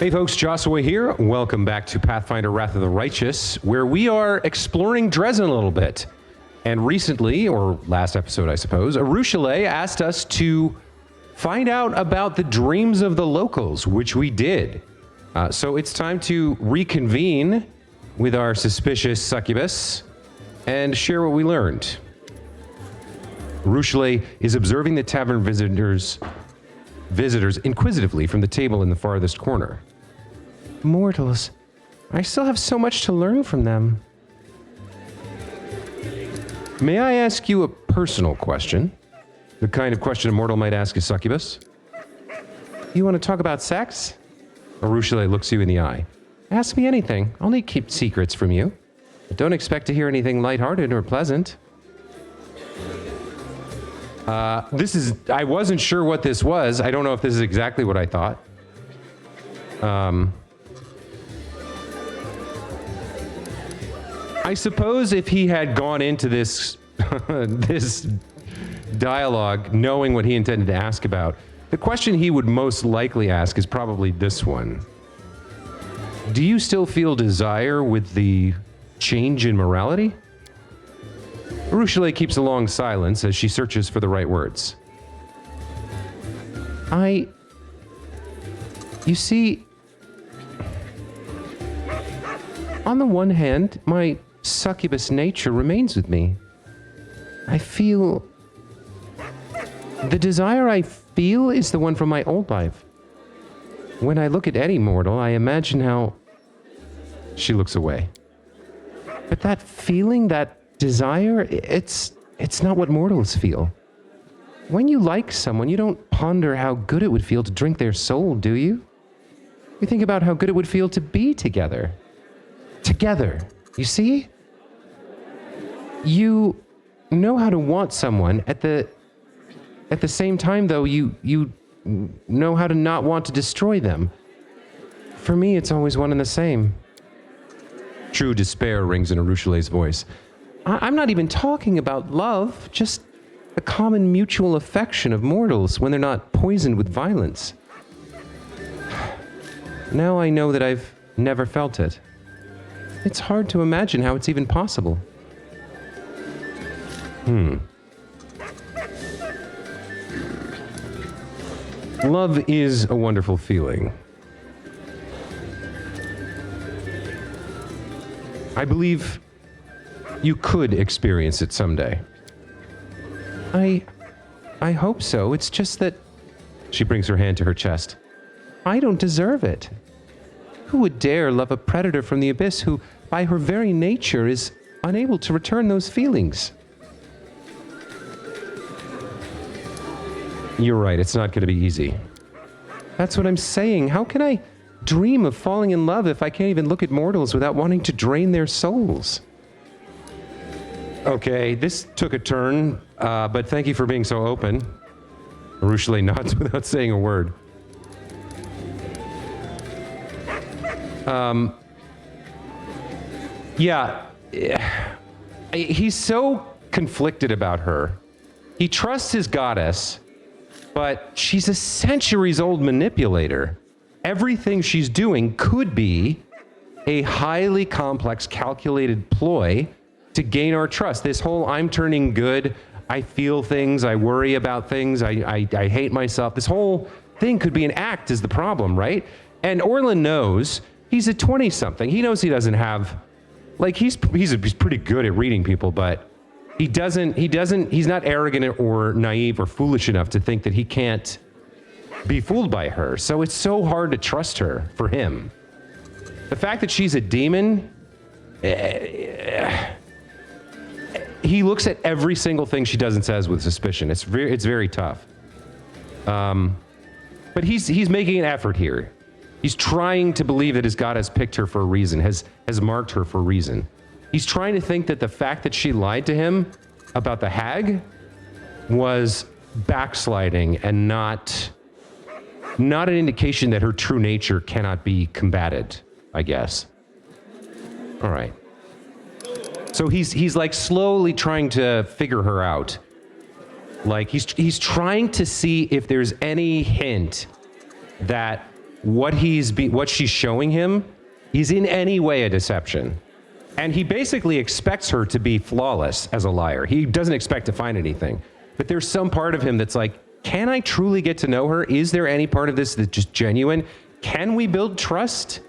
Hey folks, Joshua here. Welcome back to Pathfinder Wrath of the Righteous, where we are exploring Drezen a little bit. And recently, or last episode I suppose, Arushale asked us to find out about the dreams of the locals, which we did. So it's time to reconvene with our suspicious succubus and share what we learned. Arushale is observing the tavern visitors inquisitively from the table in the farthest corner. Mortals, I still have so much to learn from them. May I ask you a personal question? The kind of question a mortal might ask a succubus? You want to talk about sex? Arushale looks you in the eye. Ask me anything. I'll need to keep secrets from you. But don't expect to hear anything lighthearted or pleasant. I wasn't sure what this was. I don't know if this is exactly what I thought. I suppose if he had gone into this this dialogue knowing what he intended to ask about, the question he would most likely ask is probably this one. Do you still feel desire with the change in morality? Arushale keeps a long silence as she searches for the right words. You see, on the one hand, my succubus nature remains with me. I feel... The desire I feel is the one from my old life. When I look at any mortal, I imagine how... She looks away. But that feeling, that desire, it's not what mortals feel. When you like someone, you don't ponder how good it would feel to drink their soul, do you? You think about how good it would feel to be together. Together. You see? You know how to want someone. At the same time, though, you know how to not want to destroy them. For me, it's always one and the same. True despair rings in Arushale's voice. I'm not even talking about love, just the common mutual affection of mortals when they're not poisoned with violence. Now I know that I've never felt it. It's hard to imagine how it's even possible. Love is a wonderful feeling. I believe you could experience it someday. I hope so. It's just that... She brings her hand to her chest. I don't deserve it. Who would dare love a predator from the abyss who, by her very nature, is unable to return those feelings? You're right, it's not going to be easy. That's what I'm saying. How can I dream of falling in love if I can't even look at mortals without wanting to drain their souls? Okay, this took a turn, but thank you for being so open. Arushale nods without saying a word. Yeah, he's so conflicted about her. He trusts his goddess, but she's a centuries-old manipulator. Everything she's doing could be a highly complex, calculated ploy to gain our trust. This whole I'm turning good, I feel things, I worry about things, I hate myself. This whole thing could be an act is the problem, right? And Orlan knows he's a 20-something. He knows he doesn't have, like, he's pretty good at reading people, but he's not arrogant or naive or foolish enough to think that he can't be fooled by her. So it's so hard to trust her for him. The fact that she's a demon, he looks at every single thing she does and says with suspicion. It's very tough. But he's making an effort here. He's trying to believe that his god has picked her for a reason, has marked her for a reason. He's trying to think that the fact that she lied to him about the hag was backsliding and not an indication that her true nature cannot be combated, I guess. All right. So he's like slowly trying to figure her out. Like he's trying to see if there's any hint that what she's showing him is in any way a deception. And he basically expects her to be flawless as a liar. He doesn't expect to find anything. But there's some part of him that's like, can I truly get to know her? Is there any part of this that's just genuine? Can we build trust?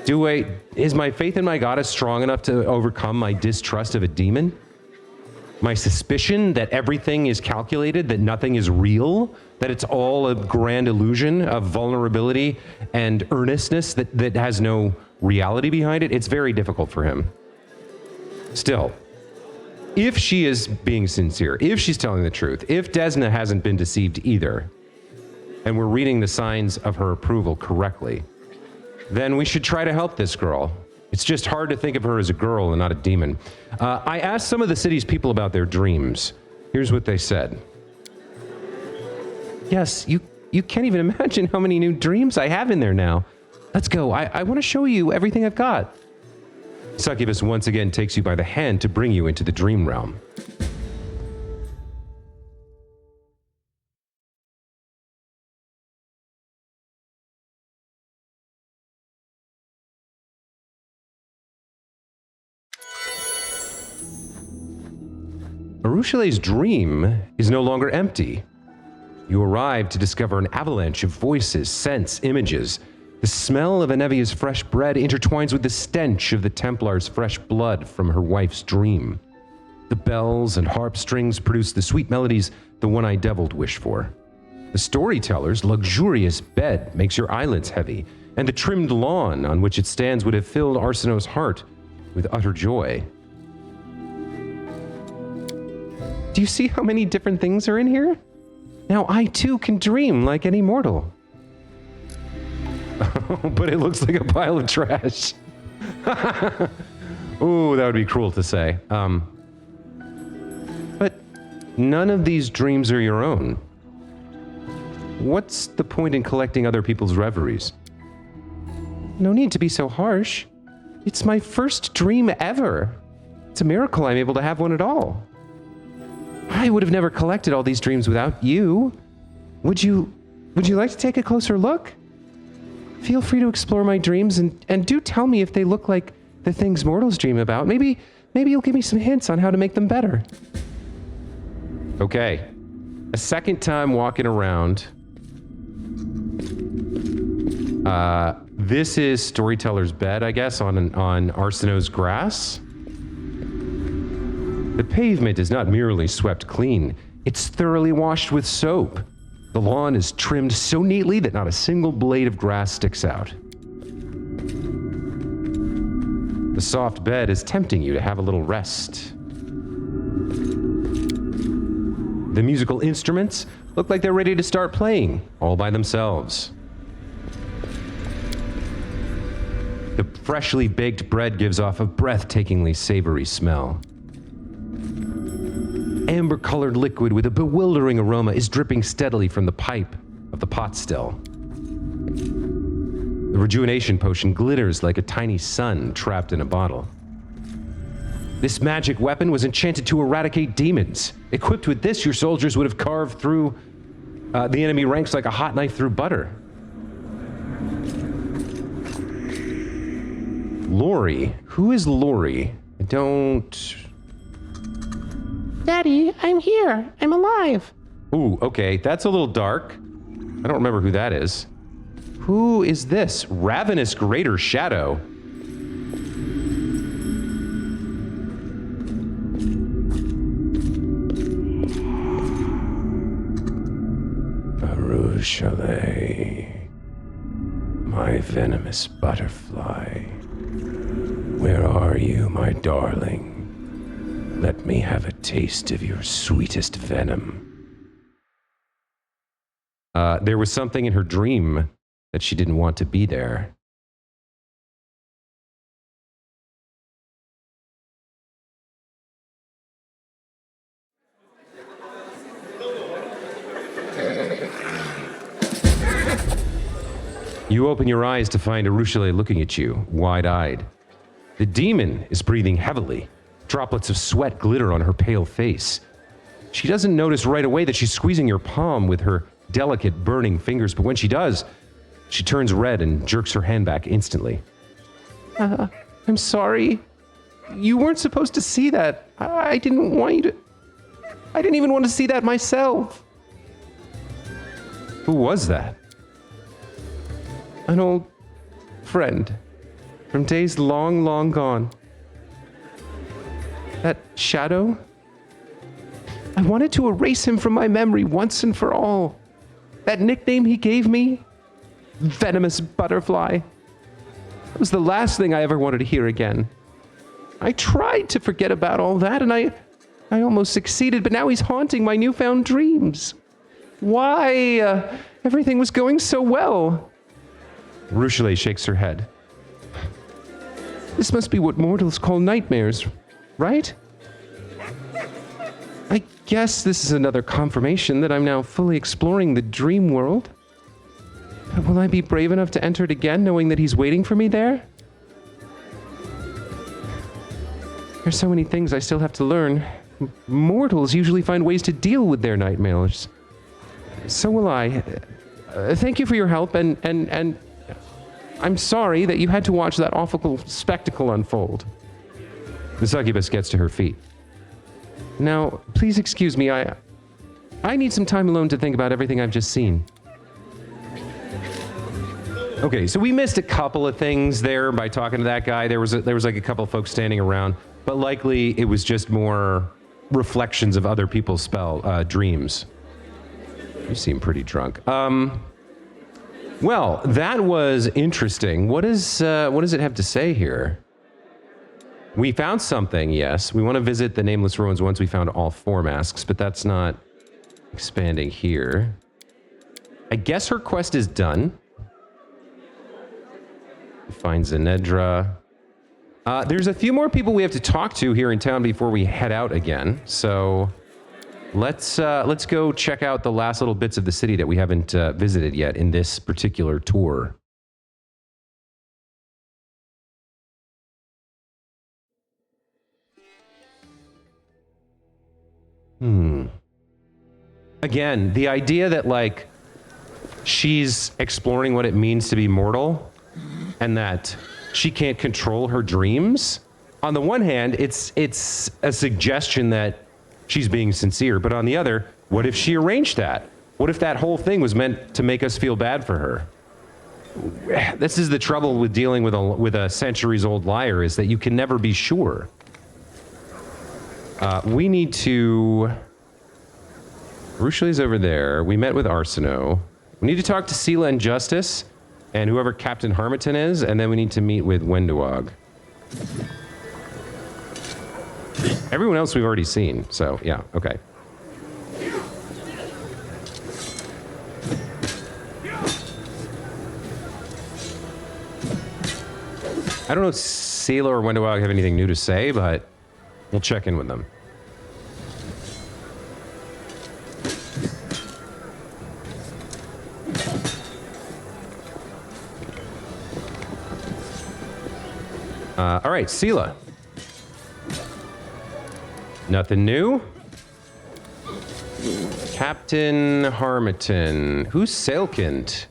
Is my faith in my goddess strong enough to overcome my distrust of a demon? My suspicion that everything is calculated, that nothing is real, that it's all a grand illusion of vulnerability and earnestness that has no reality behind it. It's very difficult for him. Still, if she is being sincere, if she's telling the truth, if Desna hasn't been deceived either, and we're reading the signs of her approval correctly, then we should try to help this girl. It's just hard to think of her as a girl and not a demon. I asked some of the city's people about their dreams. Here's what they said. Yes, you can't even imagine how many new dreams I have in there now. Let's go. I want to show you everything I've got. Succubus once again takes you by the hand to bring you into the dream realm. Arushale's dream is no longer empty. You arrive to discover an avalanche of voices, scents, images. The smell of Anevia's fresh bread intertwines with the stench of the Templar's fresh blood from her wife's dream. The bells and harp strings produce the sweet melodies the one-eyed devil wished for. The storyteller's luxurious bed makes your eyelids heavy, and the trimmed lawn on which it stands would have filled Arsinoe's heart with utter joy. Do you see how many different things are in here? Now I too can dream like any mortal. But it looks like a pile of trash. Ooh, that would be cruel to say. But none of these dreams are your own. What's the point in collecting other people's reveries? No need to be so harsh. It's my first dream ever. It's a miracle I'm able to have one at all. I would have never collected all these dreams without you. Would you like to take a closer look? Feel free to explore my dreams and do tell me if they look like the things mortals dream about. Maybe you'll give me some hints on how to make them better. Okay. A second time walking around. This is Storyteller's bed, I guess, on Arsinoe's grass. The pavement is not merely swept clean, it's thoroughly washed with soap. The lawn is trimmed so neatly that not a single blade of grass sticks out. The soft bed is tempting you to have a little rest. The musical instruments look like they're ready to start playing, all by themselves. The freshly baked bread gives off a breathtakingly savory smell. Amber-colored liquid with a bewildering aroma is dripping steadily from the pipe of the pot still. The rejuvenation potion glitters like a tiny sun trapped in a bottle. This magic weapon was enchanted to eradicate demons. Equipped with this, your soldiers would have carved through the enemy ranks like a hot knife through butter. Lori? Who is Lori? I don't... Daddy, I'm here. I'm alive. Ooh, okay, that's a little dark. I don't remember who that is. Who is this? Ravenous Greater Shadow. Arushale, my venomous butterfly. Where are you, my darling? Let me have a taste of your sweetest venom. There was something in her dream that she didn't want to be there. You open your eyes to find Arushale looking at you, wide-eyed. The demon is breathing heavily. Droplets of sweat glitter on her pale face. She doesn't notice right away that she's squeezing your palm with her delicate, burning fingers, but when she does, She turns red and jerks her hand back instantly. I'm sorry. You weren't supposed to see that. I didn't want you to... I didn't even want to see that myself. Who was that? An old friend from days long, long gone. That shadow? I wanted to erase him from my memory once and for all. That nickname he gave me, Venomous Butterfly, that was the last thing I ever wanted to hear again. I tried to forget about all that, and I almost succeeded, but now he's haunting my newfound dreams. Why? Everything was going so well. Ruchelet shakes her head. This must be what mortals call nightmares, right? I guess this is another confirmation that I'm now fully exploring the dream world. But will I be brave enough to enter it again, knowing that he's waiting for me there? There's so many things I still have to learn. Mortals usually find ways to deal with their nightmares. So will I. Thank you for your help, and I'm sorry that you had to watch that awful spectacle unfold. The succubus gets to her feet. Now, please excuse me, I need some time alone to think about everything I've just seen. Okay, so we missed a couple of things there by talking to that guy. There was like a couple of folks standing around, but likely it was just more reflections of other people's dreams. You seem pretty drunk. Well, that was interesting. What does it have to say here? We found something, yes. We want to visit the Nameless Ruins once we found all 4 masks, but that's not expanding here. I guess her quest is done. Find Zenedra. There's a few more people we have to talk to here in town before we head out again. So let's go check out the last little bits of the city that we haven't visited yet in this particular tour. Again, the idea that, like, she's exploring what it means to be mortal and that she can't control her dreams. On the one hand, it's a suggestion that she's being sincere, but on the other, what if she arranged that? What if that whole thing was meant to make us feel bad for her? This is the trouble with dealing with a centuries-old liar, is that you can never be sure. We need to... Ruchelet's over there. We met with Arsino. We need to talk to Sela and Justice, and whoever Captain Harmattan is, and then we need to meet with Wenduog. Everyone else we've already seen, so yeah, okay. I don't know if Sela or Wenduog have anything new to say, but we'll check in with them. All right, Sela. Nothing new? Captain Harmattan. Who's Sailkind?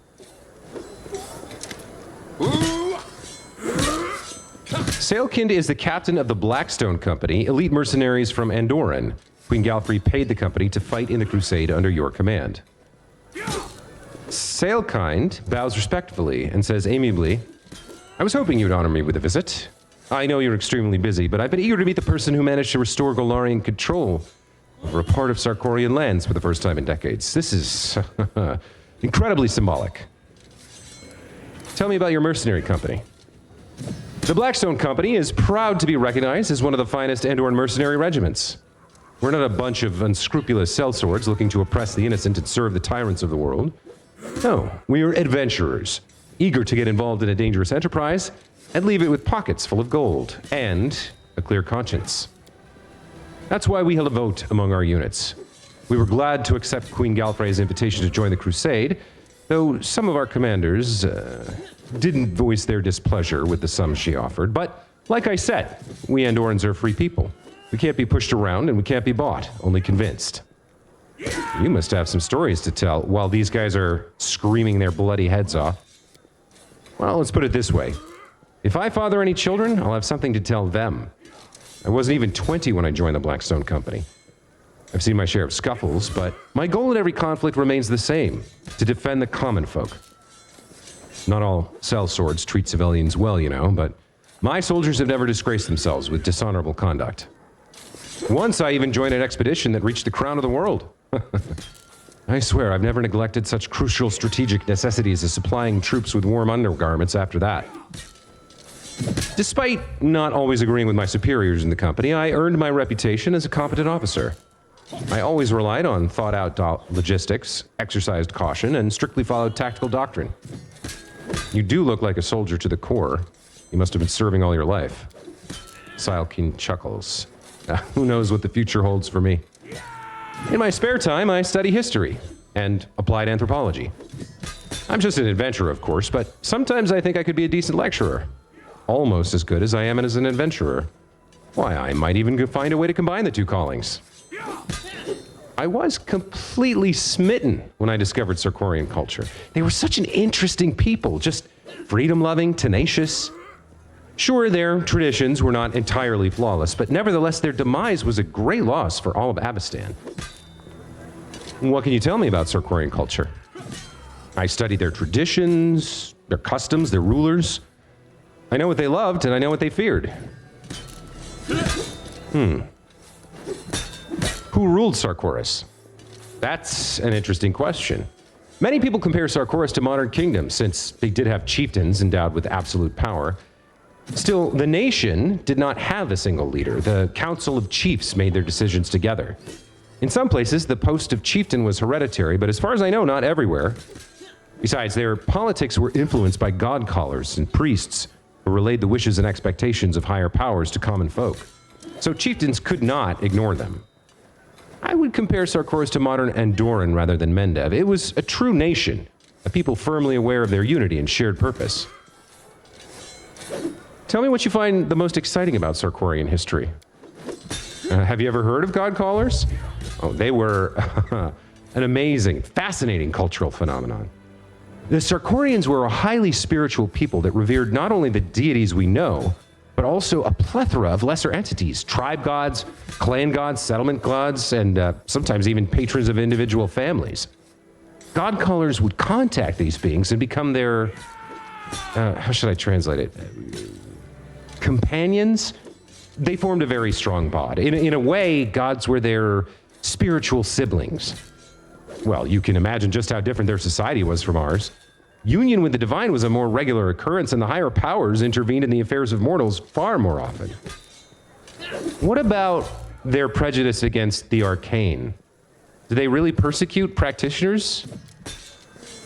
Sailkind is the captain of the Blackstone Company, elite mercenaries from Andoran. Queen Galfrey paid the company to fight in the crusade under your command. Sailkind bows respectfully and says amiably, I was hoping you'd honor me with a visit. I know you're extremely busy, but I've been eager to meet the person who managed to restore Golarian control over a part of Sarkorian lands for the first time in decades. This is incredibly symbolic. Tell me about your mercenary company. The Blackstone Company is proud to be recognized as one of the finest Andoran mercenary regiments. We're not a bunch of unscrupulous sellswords looking to oppress the innocent and serve the tyrants of the world. No, we are adventurers, eager to get involved in a dangerous enterprise and leave it with pockets full of gold and a clear conscience. That's why we held a vote among our units. We were glad to accept Queen Galfrey's invitation to join the crusade, though some of our commanders didn't voice their displeasure with the sum she offered. But like I said, we Andorans are free people. We can't be pushed around and we can't be bought, only convinced. You must have some stories to tell while these guys are screaming their bloody heads off. Well, let's put it this way. If I father any children, I'll have something to tell them. I wasn't even 20 when I joined the Blackstone Company. I've seen my share of scuffles, but my goal in every conflict remains the same, to defend the common folk. Not all sellswords treat civilians well, you know, but my soldiers have never disgraced themselves with dishonorable conduct. Once I even joined an expedition that reached the crown of the world. I swear, I've never neglected such crucial strategic necessities as supplying troops with warm undergarments after that. Despite not always agreeing with my superiors in the company, I earned my reputation as a competent officer. I always relied on thought-out logistics, exercised caution, and strictly followed tactical doctrine. You do look like a soldier to the core. You must have been serving all your life. Silkeen chuckles. Who knows what the future holds for me? In my spare time, I study history and applied anthropology. I'm just an adventurer, of course, but sometimes I think I could be a decent lecturer. Almost as good as I am as an adventurer. Why, I might even find a way to combine the two callings. I was completely smitten when I discovered Sarkorian culture. They were such an interesting people, just freedom-loving, tenacious. Sure, their traditions were not entirely flawless, but nevertheless, their demise was a great loss for all of Avestan. What can you tell me about Sarkorian culture? I studied their traditions, their customs, their rulers. I know what they loved, and I know what they feared. Who ruled Sarkoris? That's an interesting question. Many people compare Sarkoris to modern kingdoms, since they did have chieftains endowed with absolute power. Still, the nation did not have a single leader. The Council of Chiefs made their decisions together. In some places, the post of chieftain was hereditary, but as far as I know, not everywhere. Besides, their politics were influenced by god callers and priests who relayed the wishes and expectations of higher powers to common folk. So chieftains could not ignore them. I would compare Sarkoris to modern Andorran rather than Mendev. It was a true nation, a people firmly aware of their unity and shared purpose. Tell me what you find the most exciting about Sarkorian history. Have you ever heard of god callers? Oh, they were an amazing, fascinating cultural phenomenon. The Sarkorians were a highly spiritual people that revered not only the deities we know, but also a plethora of lesser entities, tribe gods, clan gods, settlement gods, and sometimes even patrons of individual families. God callers would contact these beings and become their, how should I translate it? Companions? They formed a very strong bond. In a way, gods were their spiritual siblings. Well, you can imagine just how different their society was from ours. Union with the divine was a more regular occurrence, and the higher powers intervened in the affairs of mortals far more often. What about their prejudice against the arcane? Do they really persecute practitioners?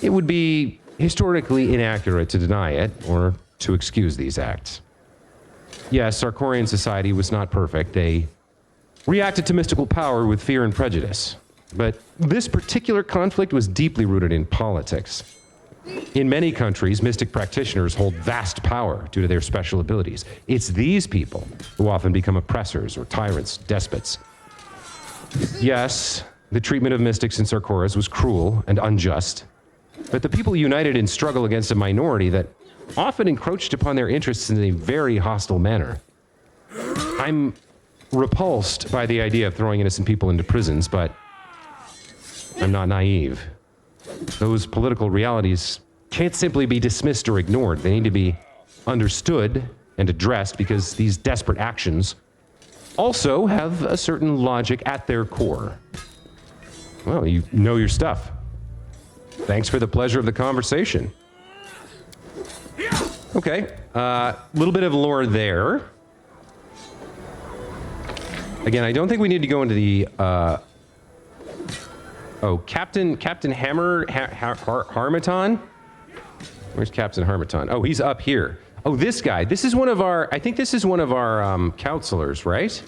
It would be historically inaccurate to deny it or to excuse these acts. Yes, Sarkorian society was not perfect. They reacted to mystical power with fear and prejudice. But this particular conflict was deeply rooted in politics. In many countries, mystic practitioners hold vast power due to their special abilities. It's these people who often become oppressors or tyrants, despots. Yes, the treatment of mystics in Sarkoris was cruel and unjust, but the people united in struggle against a minority that often encroached upon their interests in a very hostile manner. I'm repulsed by the idea of throwing innocent people into prisons, but I'm not naive. Those political realities can't simply be dismissed or ignored. They need to be understood and addressed because these desperate actions also have a certain logic at their core. Well, you know your stuff. Thanks for the pleasure of the conversation. Okay, a little bit of lore there. Again, I don't think we need to go into the Captain Harmaton? Where's Captain Harmaton? Oh, he's up here. Oh, this guy. This is one of our, I think this is one of our counselors, right?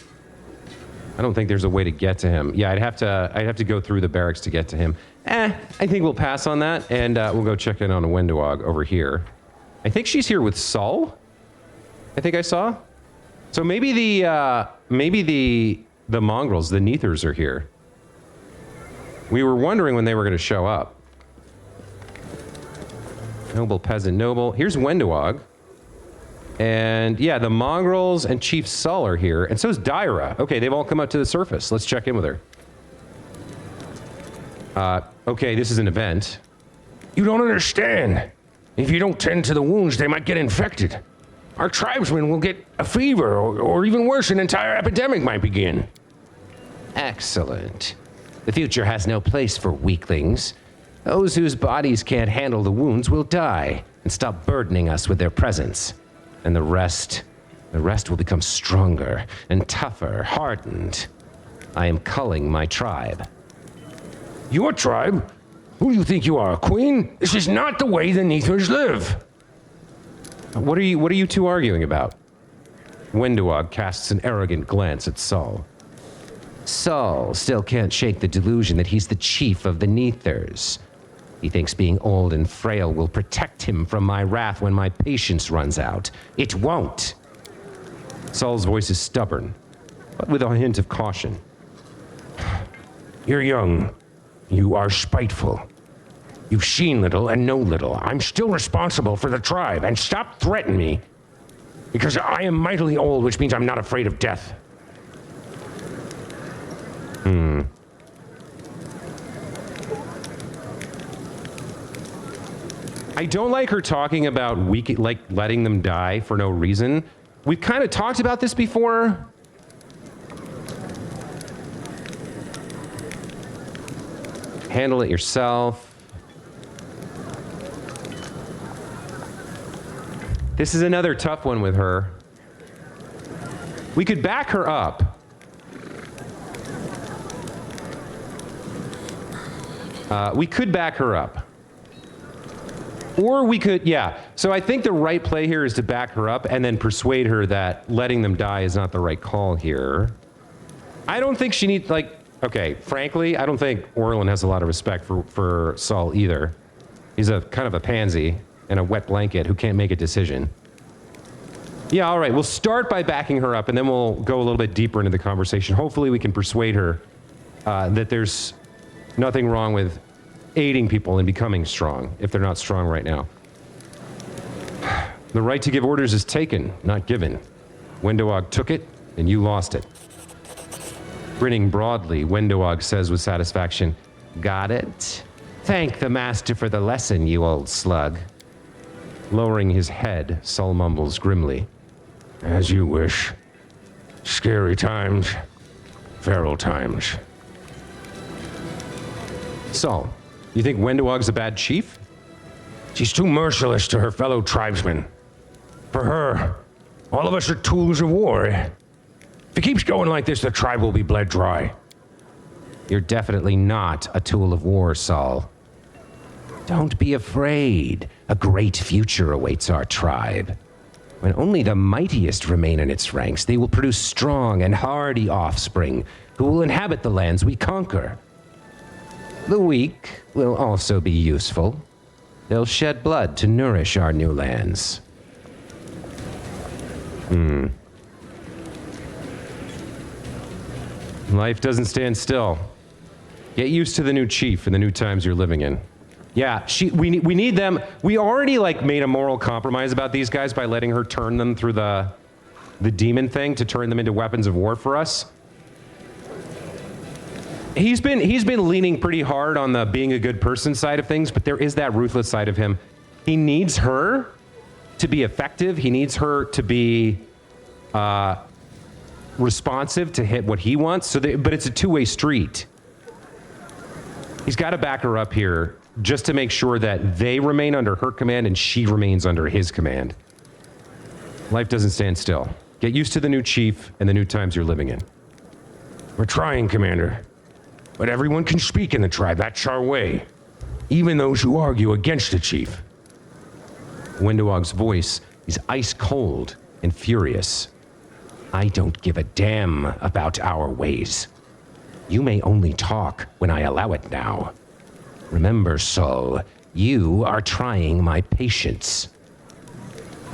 I don't think there's a way to get to him. Yeah, I'd have to go through the barracks to get to him. I think we'll pass on that, and we'll go check in on a Wendowog over here. I think she's here with Saul. I think I saw. So maybe the mongrels, the Neathers, are here. We were wondering when they were going to show up. Noble, peasant, noble. Here's Wendowog. And yeah, the mongrels and Chief Sull are here. And so is Dyra. Okay, they've all come up to the surface. Let's check in with her. Okay, this is an event. You don't understand. If you don't tend to the wounds, they might get infected. Our tribesmen will get a fever, or even worse, an entire epidemic might begin. Excellent. The future has no place for weaklings. Those whose bodies can't handle the wounds will die and stop burdening us with their presence. And the rest will become stronger and tougher, hardened. I am culling my tribe. Your tribe? Who do you think you are, a queen? This is not the way the Neathers live. What are you two arguing about? Wendowog casts an arrogant glance at Sull. Sull still can't shake the delusion that he's the chief of the Neathers. He thinks being old and frail will protect him from my wrath when my patience runs out. It won't. Sull's voice is stubborn, but with a hint of caution. You're young. You are spiteful. You've seen little and know little. I'm still responsible for the tribe, and stop threatening me. Because I am mightily old, which means I'm not afraid of death. I don't like her talking about letting them die for no reason. We've kind of talked about this before. Handle it yourself. This is another tough one with her. We could back her up. We could back her up. Or we could, yeah. So I think the right play here is to back her up and then persuade her that letting them die is not the right call here. I don't think she needs, okay, frankly, I don't think Orlan has a lot of respect for Sull either. He's a kind of a pansy and a wet blanket who can't make a decision. Yeah, all right, we'll start by backing her up and then we'll go a little bit deeper into the conversation. Hopefully we can persuade her that there's nothing wrong with aiding people in becoming strong, if they're not strong right now. The right to give orders is taken, not given. Wendowog took it, and you lost it. Grinning broadly, Wendowog says with satisfaction, Got it? Thank the master for the lesson, you old slug. Lowering his head, Sull mumbles grimly. As you wish. Scary times. Feral times. Sull, you think Wendowog's a bad chief? She's too merciless to her fellow tribesmen. For her, all of us are tools of war. If it keeps going like this, the tribe will be bled dry. You're definitely not a tool of war, Sull. Don't be afraid. A great future awaits our tribe. When only the mightiest remain in its ranks, they will produce strong and hardy offspring who will inhabit the lands we conquer. The weak will also be useful. They'll shed blood to nourish our new lands. Life doesn't stand still. Get used to the new chief and the new times you're living in. Yeah, we need them. We already made a moral compromise about these guys by letting her turn them through the demon thing to turn them into weapons of war for us. He's been leaning pretty hard on the being a good person side of things, but there is that ruthless side of him. He needs her to be effective. He needs her to be responsive to hit what he wants. But it's a two-way street. He's got to back her up here just to make sure that they remain under her command and she remains under his command. Life doesn't stand still. Get used to the new chief and the new times you're living in. We're trying, Commander. But everyone can speak in the tribe. That's our way. Even those who argue against the chief. Wendowog's voice is ice cold and furious. I don't give a damn about our ways. You may only talk when I allow it now. Remember, Sull, you are trying my patience.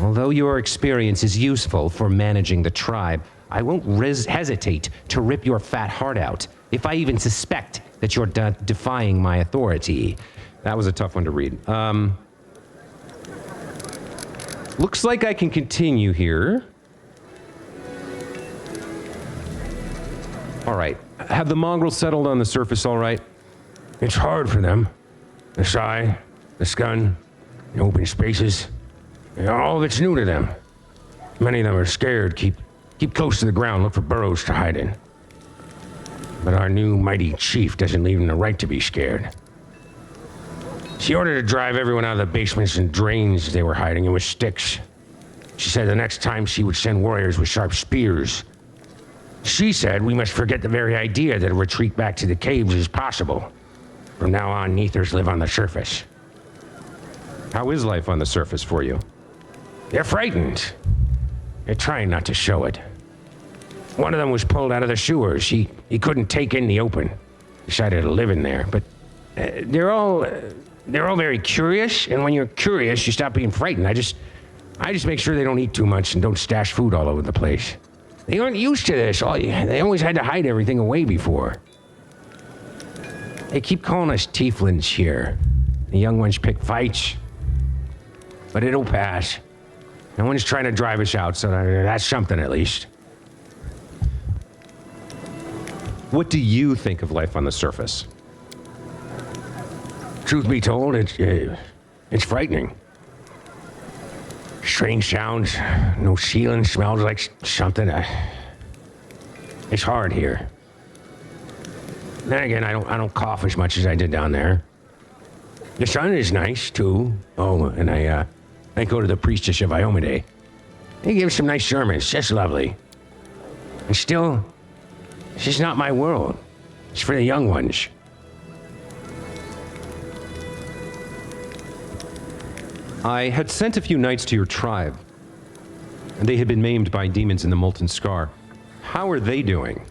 Although your experience is useful for managing the tribe, I won't hesitate to rip your fat heart out if I even suspect that you're defying my authority. That was a tough one to read. Looks like I can continue here. All right. Have the mongrels settled on the surface all right? It's hard for them. The sky, the scun, the open spaces. All of it's new to them. Many of them are scared, keep close to the ground, look for burrows to hide in. But our new mighty chief doesn't leave them the right to be scared. She ordered to drive everyone out of the basements and drains they were hiding in with sticks. She said the next time she would send warriors with sharp spears. She said we must forget the very idea that a retreat back to the caves is possible. From now on, Neithers live on the surface. How is life on the surface for you? They're frightened. They're trying not to show it. One of them was pulled out of the sewers. He couldn't take in the open. Decided to live in there. But they're all very curious. And when you're curious, you stop being frightened. I just make sure they don't eat too much and don't stash food all over the place. They aren't used to this. They always had to hide everything away before. They keep calling us tieflings here. The young ones pick fights. But it'll pass. No one's trying to drive us out, so that's something at least. What do you think of life on the surface? Truth be told, it's frightening. Strange sounds, no ceiling, smells like something. It's hard here. Then again, I don't cough as much as I did down there. The sun is nice too. Oh, and I go to the priestess of Iomade. They give some nice sermons, just lovely. And still, this is not my world. It's for the young ones. I had sent a few knights to your tribe, and they had been maimed by demons in the Molten Scar. How are they doing?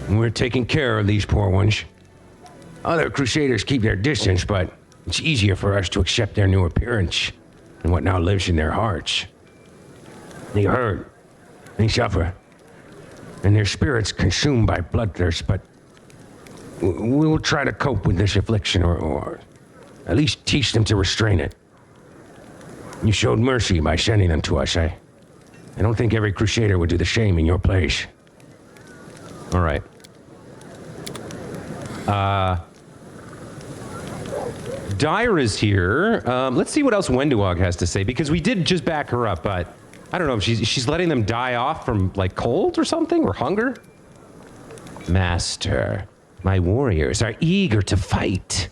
We're taking care of these poor ones. Other crusaders keep their distance, but it's easier for us to accept their new appearance and what now lives in their hearts. They hurt, they suffer, and their spirits consumed by bloodthirst, but we'll try to cope with this affliction or at least teach them to restrain it. You showed mercy by sending them to us. I don't think every crusader would do the same in your place. All right. Dyer is here. Let's see what else Wenduog has to say, because we did just back her up, but I don't know if she's letting them die off from, like, cold or something, or hunger? Master, my warriors are eager to fight.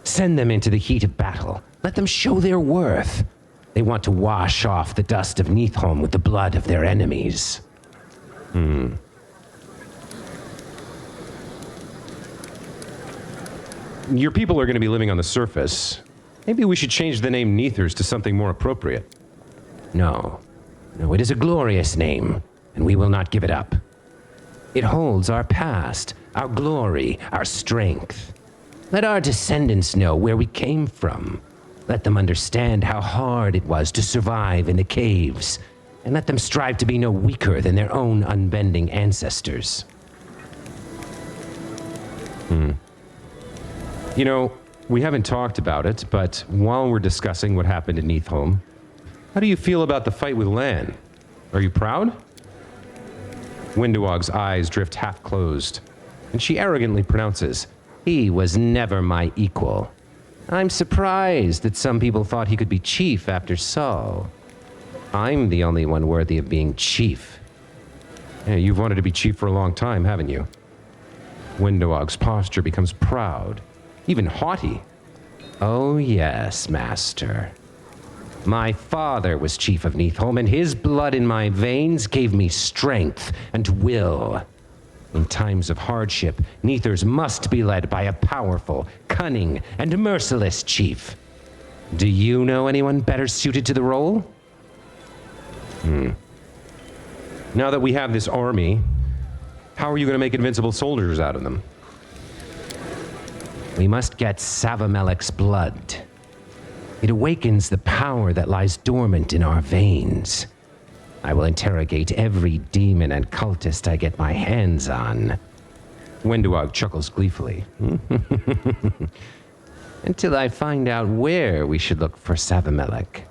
Send them into the heat of battle. Let them show their worth. They want to wash off the dust of Neithholm with the blood of their enemies. Your people are going to be living on the surface. Maybe we should change the name Neithers to something more appropriate. No, it is a glorious name, and we will not give it up. It holds our past, our glory, our strength. Let our descendants know where we came from. Let them understand how hard it was to survive in the caves, and let them strive to be no weaker than their own unbending ancestors. You know, we haven't talked about it, but while we're discussing what happened in Neithholm, how do you feel about the fight with Lan? Are you proud? Wenduog's eyes drift half closed, and she arrogantly pronounces, He was never my equal. I'm surprised that some people thought he could be chief after Saul. I'm the only one worthy of being chief. Yeah, you've wanted to be chief for a long time, haven't you? Wenduog's posture becomes proud, even haughty. Oh yes, master. My father was chief of Neithholm, and his blood in my veins gave me strength and will. In times of hardship, Neithers must be led by a powerful, cunning, and merciless chief. Do you know anyone better suited to the role? Now that we have this army, how are you going to make invincible soldiers out of them? We must get Savamelek's blood. It awakens the power that lies dormant in our veins. I will interrogate every demon and cultist I get my hands on. Wenduog chuckles gleefully. Until I find out where we should look for Savamelek.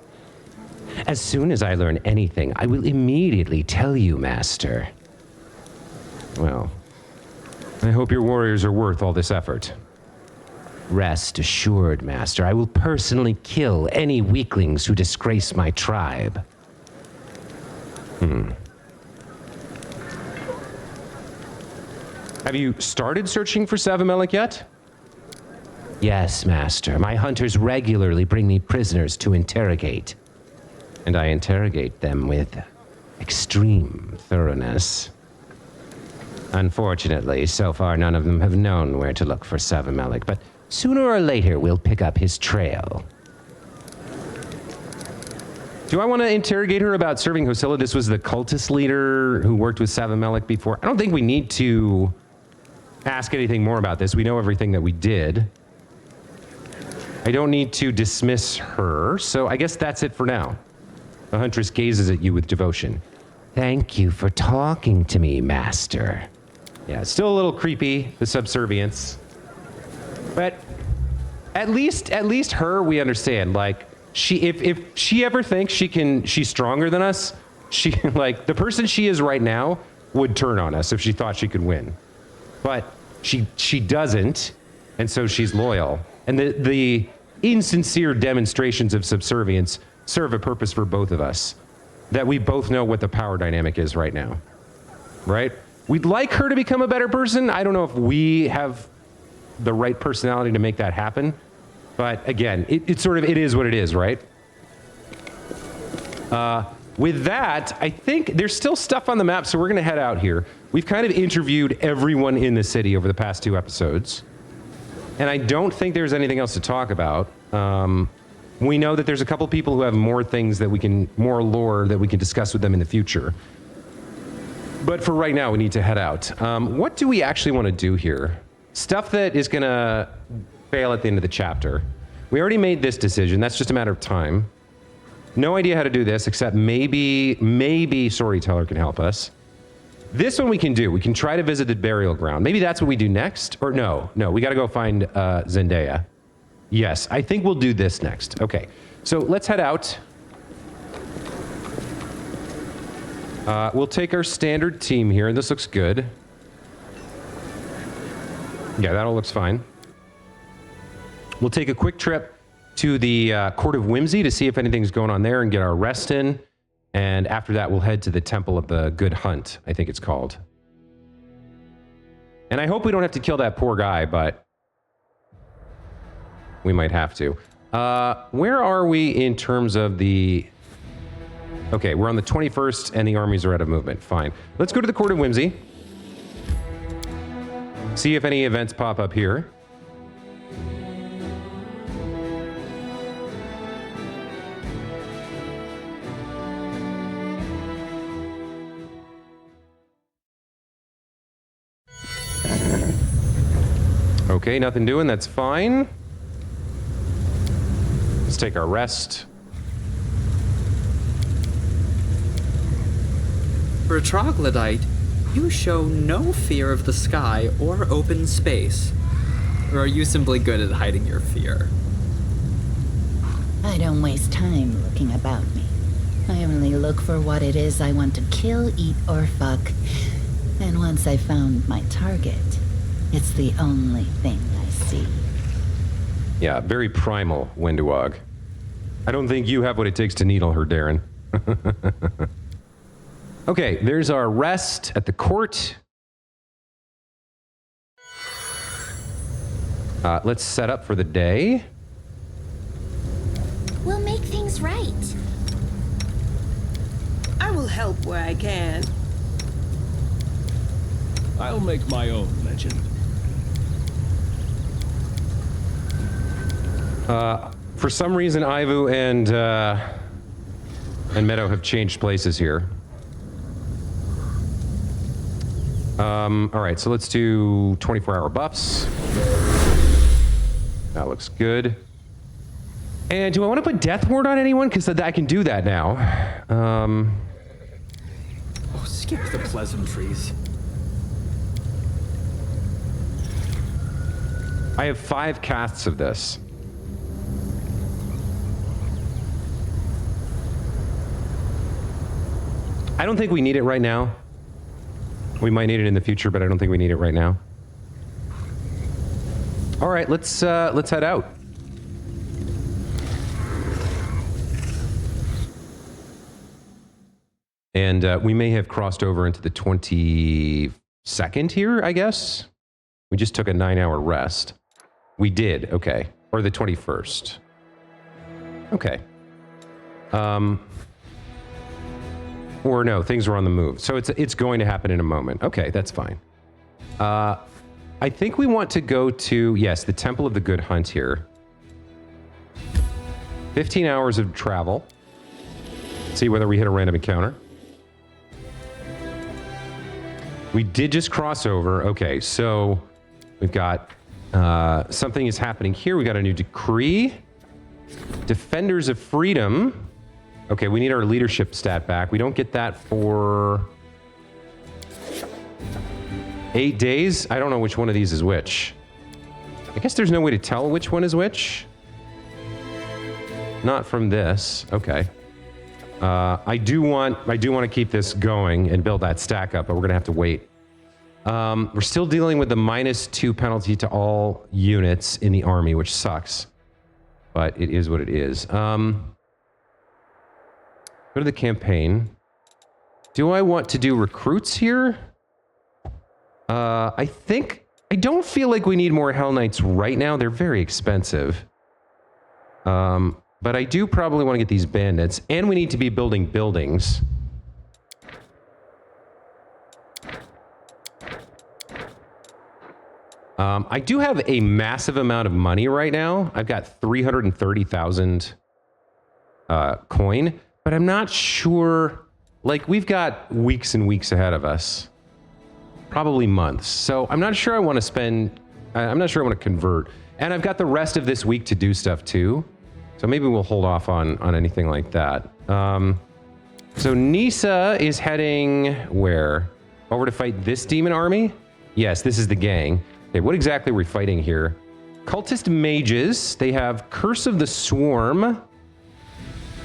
As soon as I learn anything, I will immediately tell you, Master. Well, I hope your warriors are worth all this effort. Rest assured, Master, I will personally kill any weaklings who disgrace my tribe. Have you started searching for Savimelik yet? Yes, Master. My hunters regularly bring me prisoners to interrogate. And I interrogate them with extreme thoroughness. Unfortunately, so far none of them have known where to look for Savimelik, but sooner or later we'll pick up his trail. Do I want to interrogate her about serving Hosilla? This was the cultist leader who worked with Savimelik before. I don't think we need to ask anything more about this. We know everything that we did. I don't need to dismiss her, so I guess that's it for now. The huntress gazes at you with devotion. Thank you for talking to me, Master. Yeah, it's still a little creepy, the subservience. But at least her, we understand. Like, if she ever thinks she's stronger than us, like, the person she is right now would turn on us if she thought she could win. But she doesn't, and so she's loyal. And the insincere demonstrations of subservience serve a purpose for both of us. That we both know what the power dynamic is right now. Right? We'd like her to become a better person. I don't know if we have the right personality to make that happen. But again, it is what it is, right? With that, I think there's still stuff on the map, so we're going to head out here. We've kind of interviewed everyone in the city over the past 2 episodes. And I don't think there's anything else to talk about. We know that there's a couple people who have more things that more lore that we can discuss with them in the future. But for right now, we need to head out. What do we actually want to do here? Stuff that is going to fail at the end of the chapter. We already made this decision. That's just a matter of time. No idea how to do this, except maybe Storyteller can help us. This one we can do. We can try to visit the burial ground. Maybe that's what we do next. Or no, we got to go find Zendaya. Yes, I think we'll do this next. Okay, so let's head out. We'll take our standard team here. This looks good. Yeah, that all looks fine. We'll take a quick trip to the Court of Whimsy to see if anything's going on there and get our rest in. And after that, we'll head to the Temple of the Good Hunt, I think it's called. And I hope we don't have to kill that poor guy, but we might have to. Where are we in terms of the... Okay, we're on the 21st, and the armies are out of movement. Fine. Let's go to the Court of Whimsy. See if any events pop up here. Okay, nothing doing. That's fine. Let's take our rest. For a troglodyte, you show no fear of the sky or open space. Or are you simply good at hiding your fear? I don't waste time looking about me. I only look for what it is I want to kill, eat, or fuck. And once I found my target, it's the only thing I see. Yeah, very primal, Wenduog. I don't think you have what it takes to needle her, Darren. Okay, there's our rest at the court. Let's set up for the day. We'll make things right. I will help where I can. I'll make my own legend. For some reason, Ivu and Meadow have changed places here. All right, so let's do 24-hour buffs. That looks good. And do I want to put Death Ward on anyone? Because I can do that now. Oh, skip the pleasantries. I have 5 casts of this. I don't think we need it right now. We might need it in the future, but I don't think we need it right now. All right, let's head out. And we may have crossed over into the 22nd here, I guess. We just took a 9-hour rest. We did, okay. Or the 21st. Okay. Or no, things were on the move. So it's going to happen in a moment. Okay, that's fine. I think we want to go to, yes, the Temple of the Good Hunt here. 15 hours of travel. See whether we hit a random encounter. We did just cross over. Okay, so we've got something is happening here. We got a new decree. Defenders of Freedom. Okay, we need our leadership stat back. We don't get that for 8 days. I don't know which one of these is which. I guess there's no way to tell which one is which. Not from this. Okay. I do want to keep this going and build that stack up, but we're gonna have to wait. We're still dealing with the -2 penalty to all units in the army, which sucks, but it is what it is. Go to the campaign. Do I want to do recruits here? I don't feel like we need more Hell Knights right now. They're very expensive. But I do probably want to get these bandits, and we need to be building buildings. I do have a massive amount of money right now. I've got 330,000 coin, but I'm not sure. Like, we've got weeks and weeks ahead of us, probably months. So I'm not sure I want to spend. I'm not sure I want to convert, and I've got the rest of this week to do stuff too. So maybe we'll hold off on anything like that. So Nisa is heading where? Over to fight this demon army? Yes, this is the gang. Okay, what exactly are we fighting here? Cultist mages. They have Curse of the Swarm.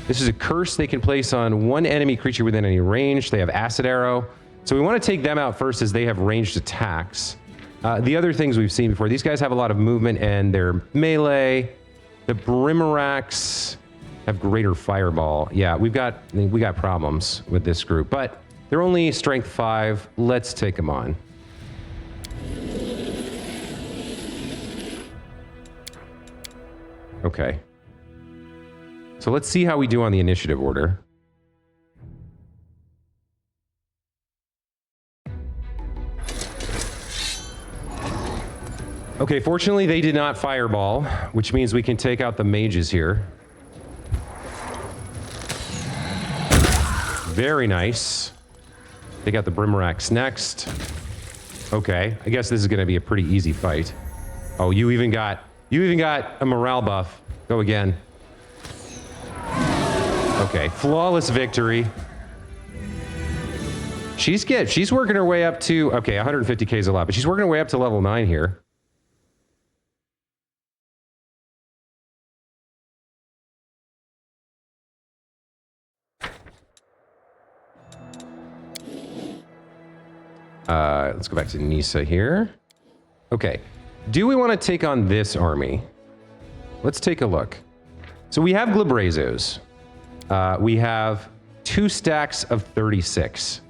This is a curse they can place on one enemy creature within any range. They have Acid Arrow. So we want to take them out first as they have ranged attacks. The other things we've seen before, these guys have a lot of movement and they're melee. The Brimaracks have greater fireball. Yeah, we got problems with this group, but they're only strength 5. Let's take them on. Okay. So let's see how we do on the initiative order. Okay, fortunately they did not fireball, which means we can take out the mages here. Very nice. Take out the Brimaracks next. Okay, I guess this is gonna be a pretty easy fight. Oh, you even got a morale buff. Go again. Okay, flawless victory. She's working her way up to, okay, 150k is a lot, but she's working her way up to level 9 here. Let's go back to Nisa here. Okay. Do we want to take on this army? Let's take a look. So we have Glabrazos. We have 2 stacks of 36.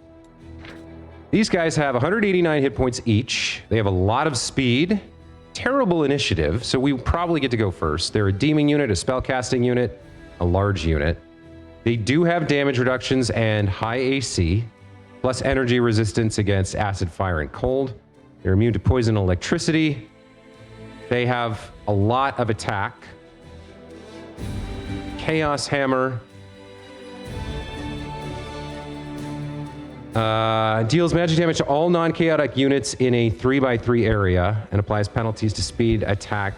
These guys have 189 hit points each. They have a lot of speed. Terrible initiative, so we probably get to go first. They're a demon unit, a spellcasting unit, a large unit. They do have damage reductions and high AC. Plus energy resistance against acid, fire, and cold. They're immune to poison and electricity. They have a lot of attack. Chaos Hammer. Deals magic damage to all non-chaotic units in a 3x3 area and applies penalties to speed, attack,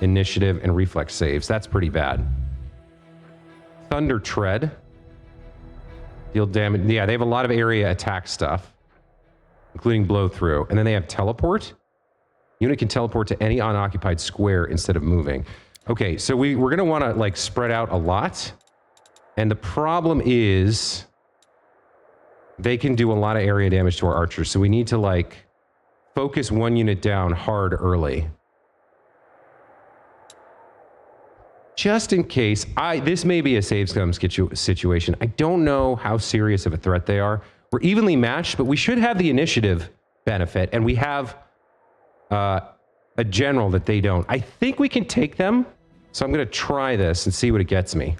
initiative, and reflex saves. That's pretty bad. Thunder Tread. Deal damage. Yeah, they have a lot of area attack stuff, including blow through. And then they have teleport. Unit can teleport to any unoccupied square instead of moving. Okay, so we're going to want to like spread out a lot. And the problem is they can do a lot of area damage to our archers. So we need to, like, focus one unit down hard early. Just in case. This may be a save scum situation. I don't know how serious of a threat they are. We're evenly matched, but we should have the initiative benefit, and we have a general that they don't. I think we can take them, so I'm going to try this and see what it gets me.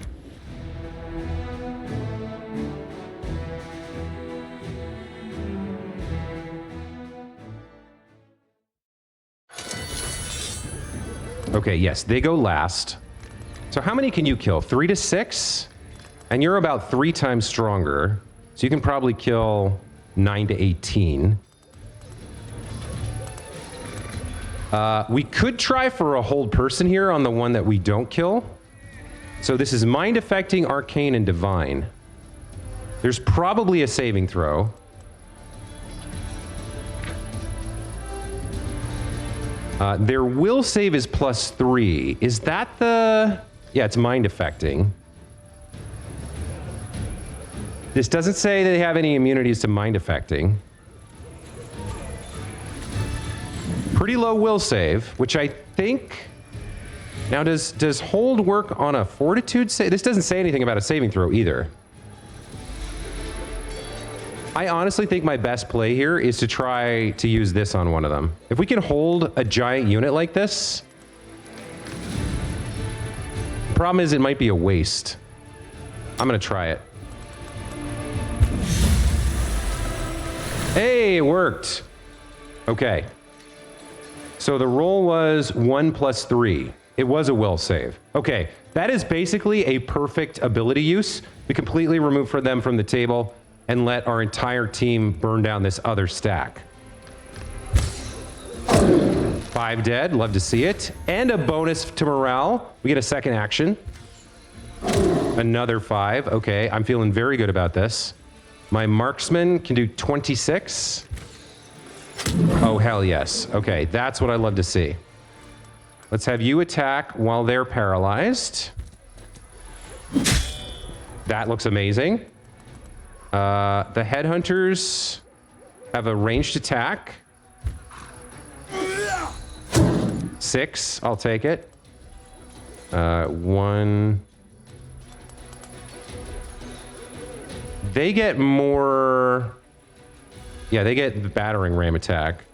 Okay, yes, they go last. So how many can you kill? 3 to 6? And you're about 3 times stronger, so you can probably kill 9 to 18. We could try for a hold person here on the one that we don't kill. So this is mind affecting, arcane, and divine. There's probably a saving throw. Their will save is +3. Is that the... Yeah, it's mind affecting. This doesn't say they have any immunities to mind affecting. Pretty low will save, which I think... Now, does hold work on a fortitude save? This doesn't say anything about a saving throw either. I honestly think my best play here is to try to use this on one of them. If we can hold a giant unit like this... Problem is, it might be a waste. I'm going to try it. Hey, it worked. Okay. So the roll was 1 + 3. It was a will save. Okay, that is basically a perfect ability use. We completely remove them from the table and let our entire team burn down this other stack. 5 dead, love to see it. And a bonus to morale. We get a second action. Another 5. Okay, I'm feeling very good about this. My marksman can do 26. Oh, hell yes. Okay, that's what I love to see. Let's have you attack while they're paralyzed. That looks amazing. The headhunters have a ranged attack. 6, I'll take it. 1. They get more... Yeah, they get the battering ram attack.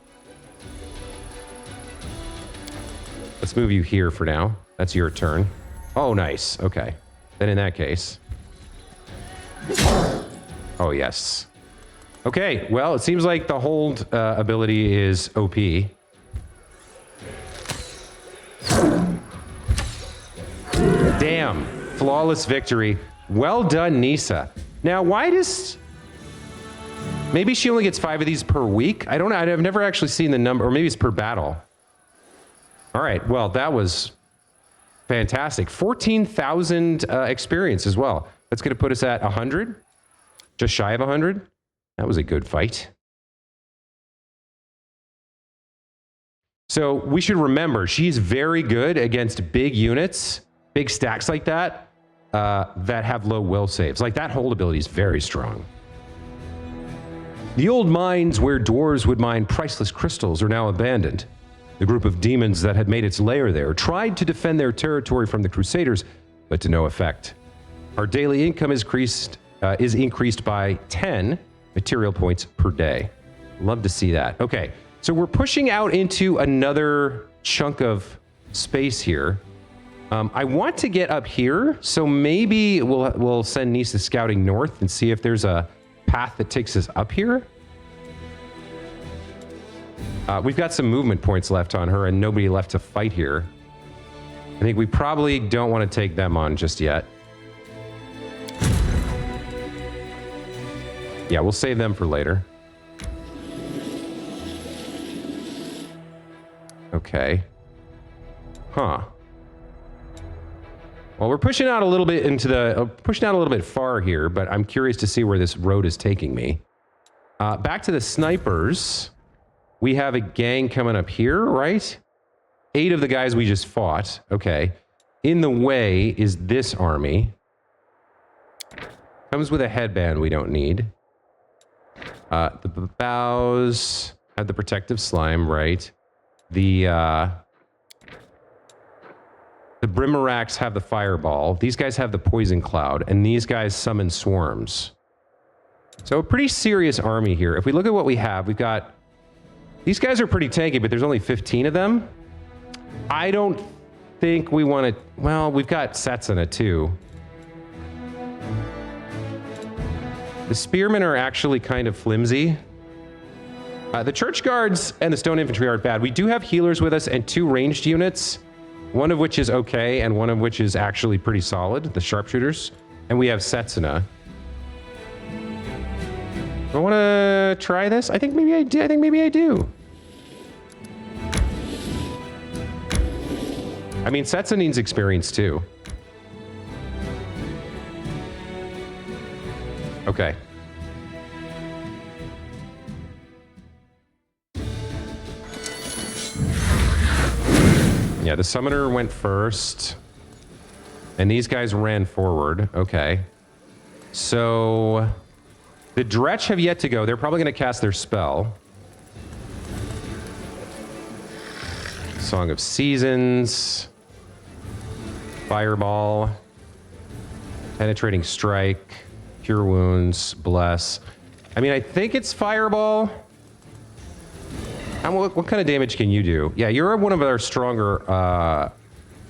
Let's move you here for now. That's your turn. Oh, nice. Okay. Then in that case... Oh, yes. Okay, well, it seems like the hold ability is OP. Damn. Flawless victory. Well done, Nisa. Now, why does... Maybe she only gets 5 of these per week? I don't know. I've never actually seen the number. Or maybe it's per battle. All right. Well, that was fantastic. 14,000 experience as well. That's going to put us at 100. Just shy of 100. That was a good fight. So we should remember, she's very good against big units, big stacks like that, that have low will saves. Like that hold ability is very strong. The old mines where dwarves would mine priceless crystals are now abandoned. The group of demons that had made its lair there tried to defend their territory from the Crusaders, but to no effect. Our daily income is increased by 10 material points per day. Love to see that. Okay, so we're pushing out into another chunk of space here. I want to get up here, so maybe we'll send Nisa scouting north and see if there's a path that takes us up here. We've got some movement points left on her and nobody left to fight here. I think we probably don't want to take them on just yet. Yeah, we'll save them for later. Okay. Huh. Well, we're pushing out a little bit into the... pushing out a little bit far here, but I'm curious to see where this road is taking me. Back to the snipers. We have a gang coming up here, right? 8 of the guys we just fought. Okay. In the way is this army. Comes with a headband we don't need. The bows have the protective slime, right? The Brimarax have the fireball. These guys have the poison cloud, and these guys summon swarms. So a pretty serious army here. If we look at what we have, we've got... These guys are pretty tanky, but there's only 15 of them. I don't think we want to... Well, we've got Setsuna, too. The spearmen are actually kind of flimsy. The church guards and the stone infantry aren't bad. We do have healers with us and 2 ranged units, one of which is okay and one of which is actually pretty solid, the sharpshooters. And we have Setsuna. Do I want to try this? I think maybe I do. I think maybe I do. I mean, Setsuna needs experience too. Okay. Yeah, the summoner went first. And these guys ran forward. Okay. So the Dretch have yet to go. They're probably going to cast their spell. Song of Seasons. Fireball. Penetrating Strike. Cure Wounds. Bless. I mean, I think it's Fireball. What kind of damage can you do? Yeah, you're one of our stronger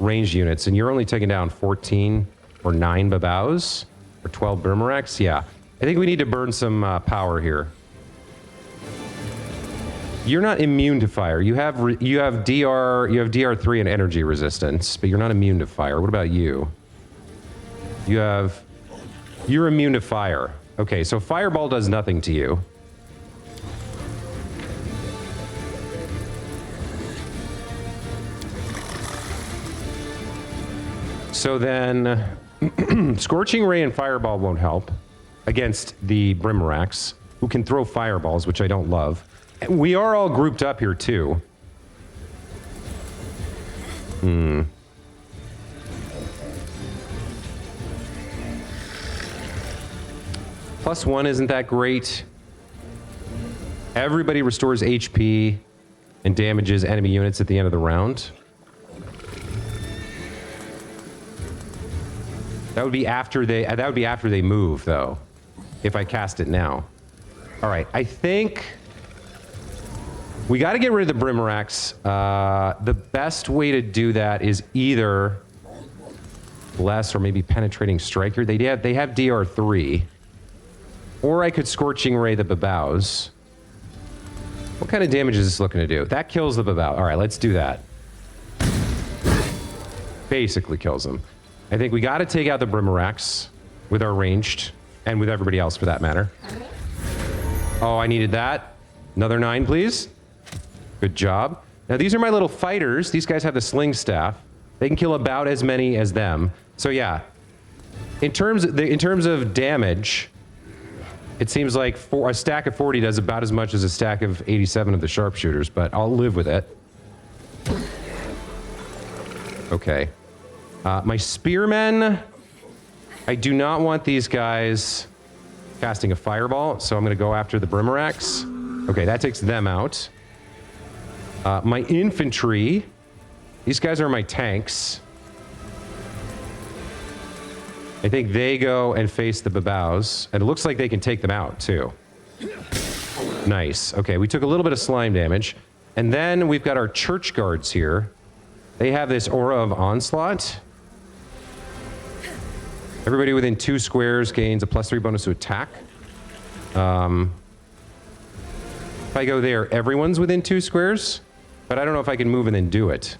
ranged units, and you're only taking down 14 or 9 Babaus or 12 Brimarax. Yeah, I think we need to burn some power here. You're not immune to fire. You have DR3 and energy resistance, but you're not immune to fire. What about you? You're immune to fire. Okay, so Fireball does nothing to you. So then, Scorching Ray and Fireball won't help against the Brimarax, who can throw fireballs, which I don't love. We are all grouped up here, too. +1 isn't that great. Everybody restores HP and damages enemy units at the end of the round. That would be after they move, though, if I cast it now. All right, I think we got to get rid of the Brimarax. The best way to do that is either Bless or maybe Penetrating Striker. They have DR3, or I could Scorching Ray the Babaus. What kind of damage is this looking to do? That kills the Babau. All right, let's do that. Basically kills them. I think we got to take out the Brimarax with our ranged, and with everybody else for that matter. Oh, I needed that. Another 9, please. Good job. Now, these are my little fighters. These guys have the sling staff. They can kill about as many as them. So, yeah. In terms of damage, it seems like a stack of 40 does about as much as a stack of 87 of the sharpshooters, but I'll live with it. Okay. My spearmen, I do not want these guys casting a fireball, so I'm going to go after the Brimarax. Okay, that takes them out. My infantry, these guys are my tanks. I think they go and face the Babaus, and it looks like they can take them out, too. Nice. Okay, we took a little bit of slime damage. And then we've got our church guards here. They have this aura of onslaught. Everybody within 2 squares gains a +3 bonus to attack. If I go there, everyone's within 2 squares, but I don't know if I can move and then do it.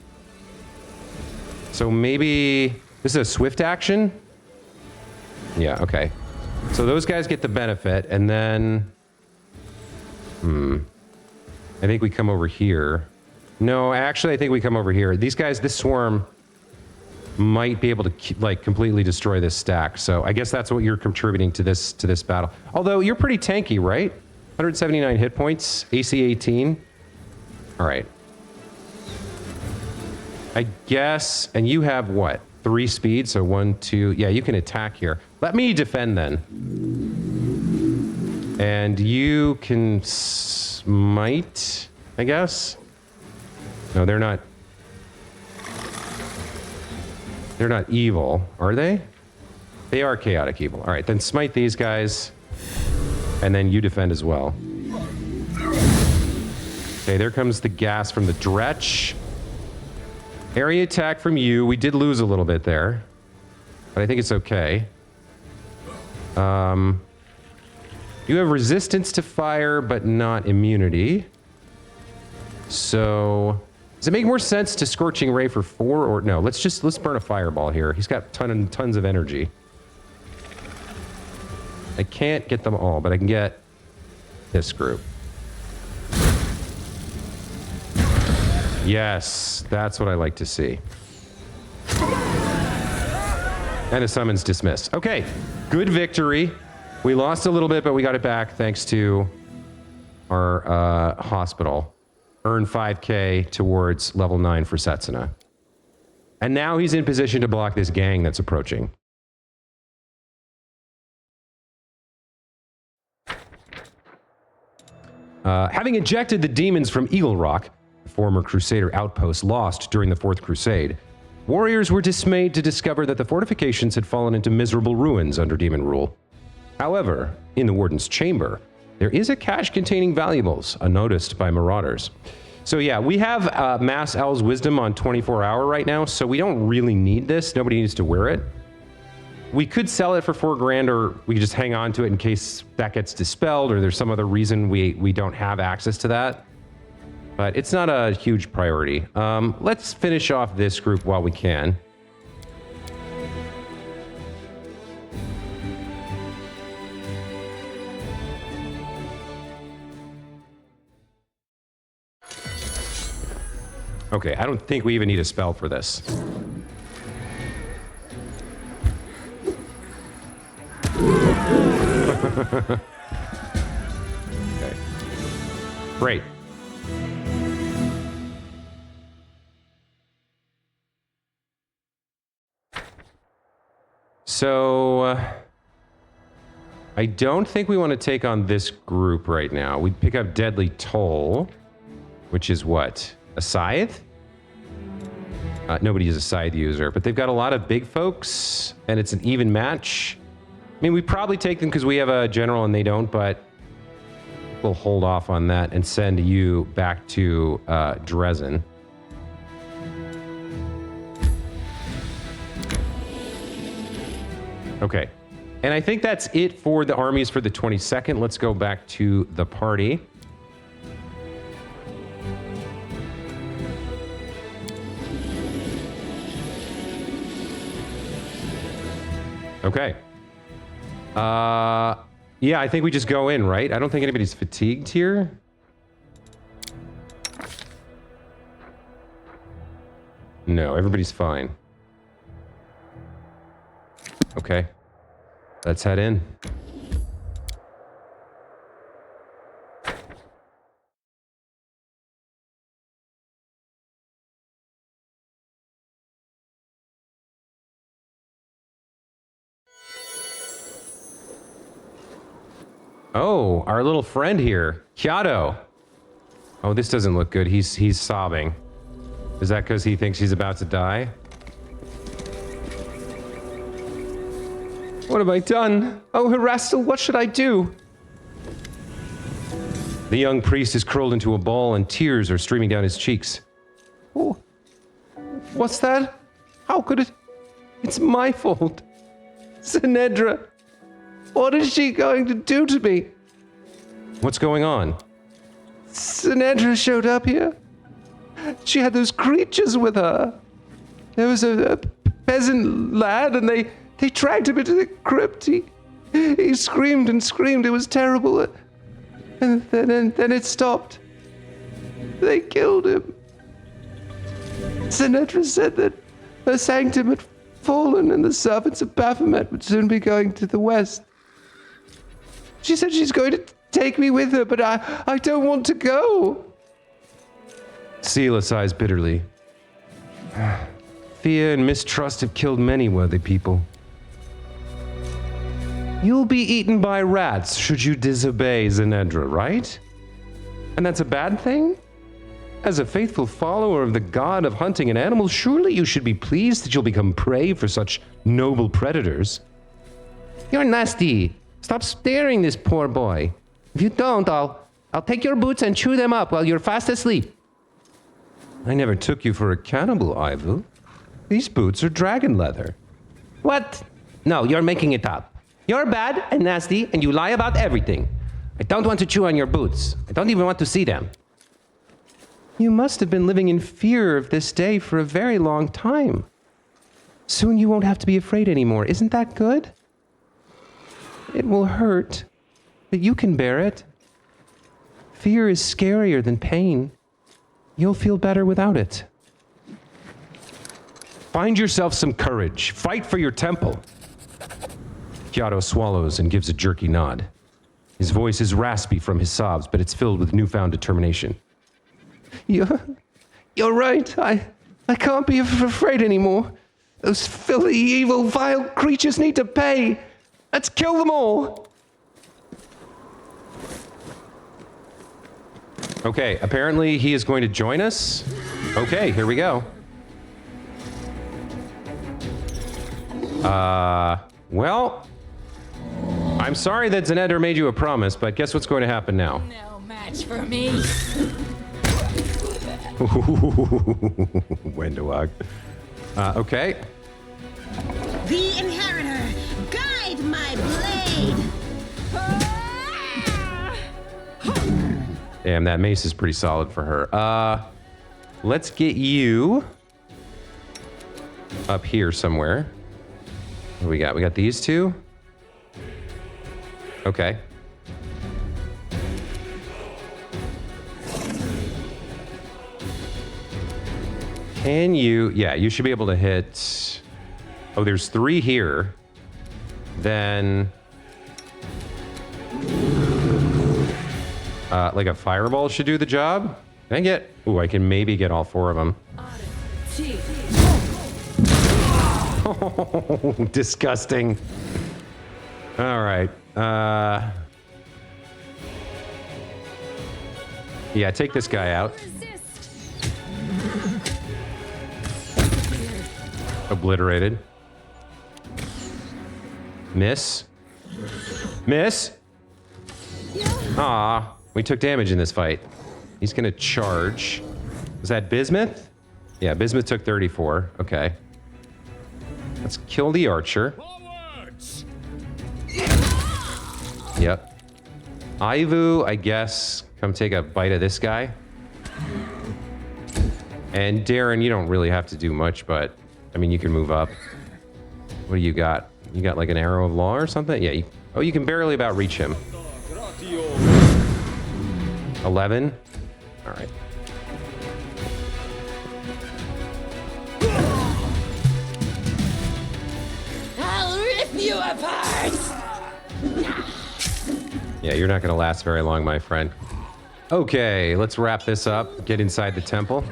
So maybe this is a swift action? Yeah, okay. So those guys get the benefit, and then... I think we come over here. No, actually, I think we come over here. These guys, this swarm might be able to like completely destroy this stack. So I guess that's what you're contributing to this battle. Although you're pretty tanky, right? 179 hit points, AC 18. All right. I guess, and you have what? 3 speed, so 1, 2. Yeah, you can attack here. Let me defend then. And you can smite, I guess? No, they're not. They're not evil, are they? They are chaotic evil. All right, then smite these guys. And then you defend as well. Okay, there comes the gas from the Dretch. Area attack from you. We did lose a little bit there. But I think it's okay. You have resistance to fire, but not immunity. So, does it make more sense to Scorching Ray for 4 or no? Let's burn a fireball here. He's got tons of energy. I can't get them all, but I can get this group. Yes, that's what I like to see. And a summon's dismissed. Okay, good victory. We lost a little bit, but we got it back thanks to our hospital. Earn 5k towards level 9 for Setsuna. And now he's in position to block this gang that's approaching. Having ejected the demons from Eagle Rock, the former Crusader outpost lost during the Fourth Crusade, warriors were dismayed to discover that the fortifications had fallen into miserable ruins under demon rule. However, in the Warden's chamber, there is a cache containing valuables, unnoticed by marauders. So yeah, we have Mass Owl's Wisdom on 24-hour right now, so we don't really need this. Nobody needs to wear it. We could sell it for 4 grand, or we could just hang on to it in case that gets dispelled, or there's some other reason we don't have access to that. But it's not a huge priority. Let's finish off this group while we can. Okay, I don't think we even need a spell for this. Okay. Great. So, I don't think we want to take on this group right now. We'd pick up Deadly Toll, which is what? A scythe? Nobody is a scythe user, but they've got a lot of big folks, and it's an even match. I mean, we probably take them because we have a general and they don't, but we'll hold off on that and send you back to Drezen. Okay. And I think that's it for the armies for the 22nd. Let's go back to the party. Okay. Yeah, I think we just go in, right? I don't think anybody's fatigued here. No, everybody's fine. Okay. Let's head in. Oh, our little friend here, Kyato. Oh, this doesn't look good. He's sobbing. Is that because he thinks he's about to die? What have I done? Oh, Herastel, what should I do? The young priest is curled into a ball and tears are streaming down his cheeks. Oh, what's that? How could it? It's my fault. Sinedra, what is she going to do to me? What's going on? Sinedra showed up here. She had those creatures with her. There was a peasant lad, and they dragged him into the crypt. He screamed and screamed. It was terrible. And then it stopped. They killed him. Sinedra said that her sanctum had fallen, and the servants of Baphomet would soon be going to the west. She said she's going to take me with her, but I don't want to go. Sela sighs bitterly. Fear and mistrust have killed many worthy people. You'll be eaten by rats should you disobey Zenedra, right? And that's a bad thing? As a faithful follower of the god of hunting and animals, surely you should be pleased that you'll become prey for such noble predators. You're nasty. Stop staring this poor boy. If you don't, I'll take your boots and chew them up while you're fast asleep. I never took you for a cannibal, Ivu. These boots are dragon leather. What? No, you're making it up. You're bad and nasty, and you lie about everything. I don't want to chew on your boots. I don't even want to see them. You must have been living in fear of this day for a very long time. Soon you won't have to be afraid anymore. Isn't that good? It will hurt, but you can bear it. Fear is scarier than pain. You'll feel better without it. Find yourself some courage. Fight for your temple. Kyato swallows and gives a jerky nod. His voice is raspy from his sobs, but it's filled with newfound determination. You're right. I can't be afraid anymore. Those filthy, evil, vile creatures need to pay. Let's kill them all. Okay, apparently he is going to join us. Okay, here we go. Well, I'm sorry that Zenedra made you a promise, but guess what's going to happen now? No match for me. Wendowag. Okay. The inheritor, guide my blade. Damn, that mace is pretty solid for her. Let's get you up here somewhere. What do we got? We got these two? Okay. Can you... Yeah, you should be able to hit... Oh, there's 3 here. Then... like a fireball should do the job. Can I get... Ooh, I can maybe get all 4 of them. Oh, disgusting. All right. Yeah, take this guy out. Obliterated. Miss. Miss. Ah, we took damage in this fight. He's gonna charge. Was that Bismuth? Yeah, Bismuth took 34. Okay. Let's kill the archer. Yep. Ivu, I guess, come take a bite of this guy. And Darren, you don't really have to do much, but I mean, you can move up. What do you got? You got like an arrow of law or something? Yeah. Oh, you can barely about reach him. 11. All right. I'll rip you apart. Yeah, you're not going to last very long, my friend. Okay, let's wrap this up. Get inside the temple.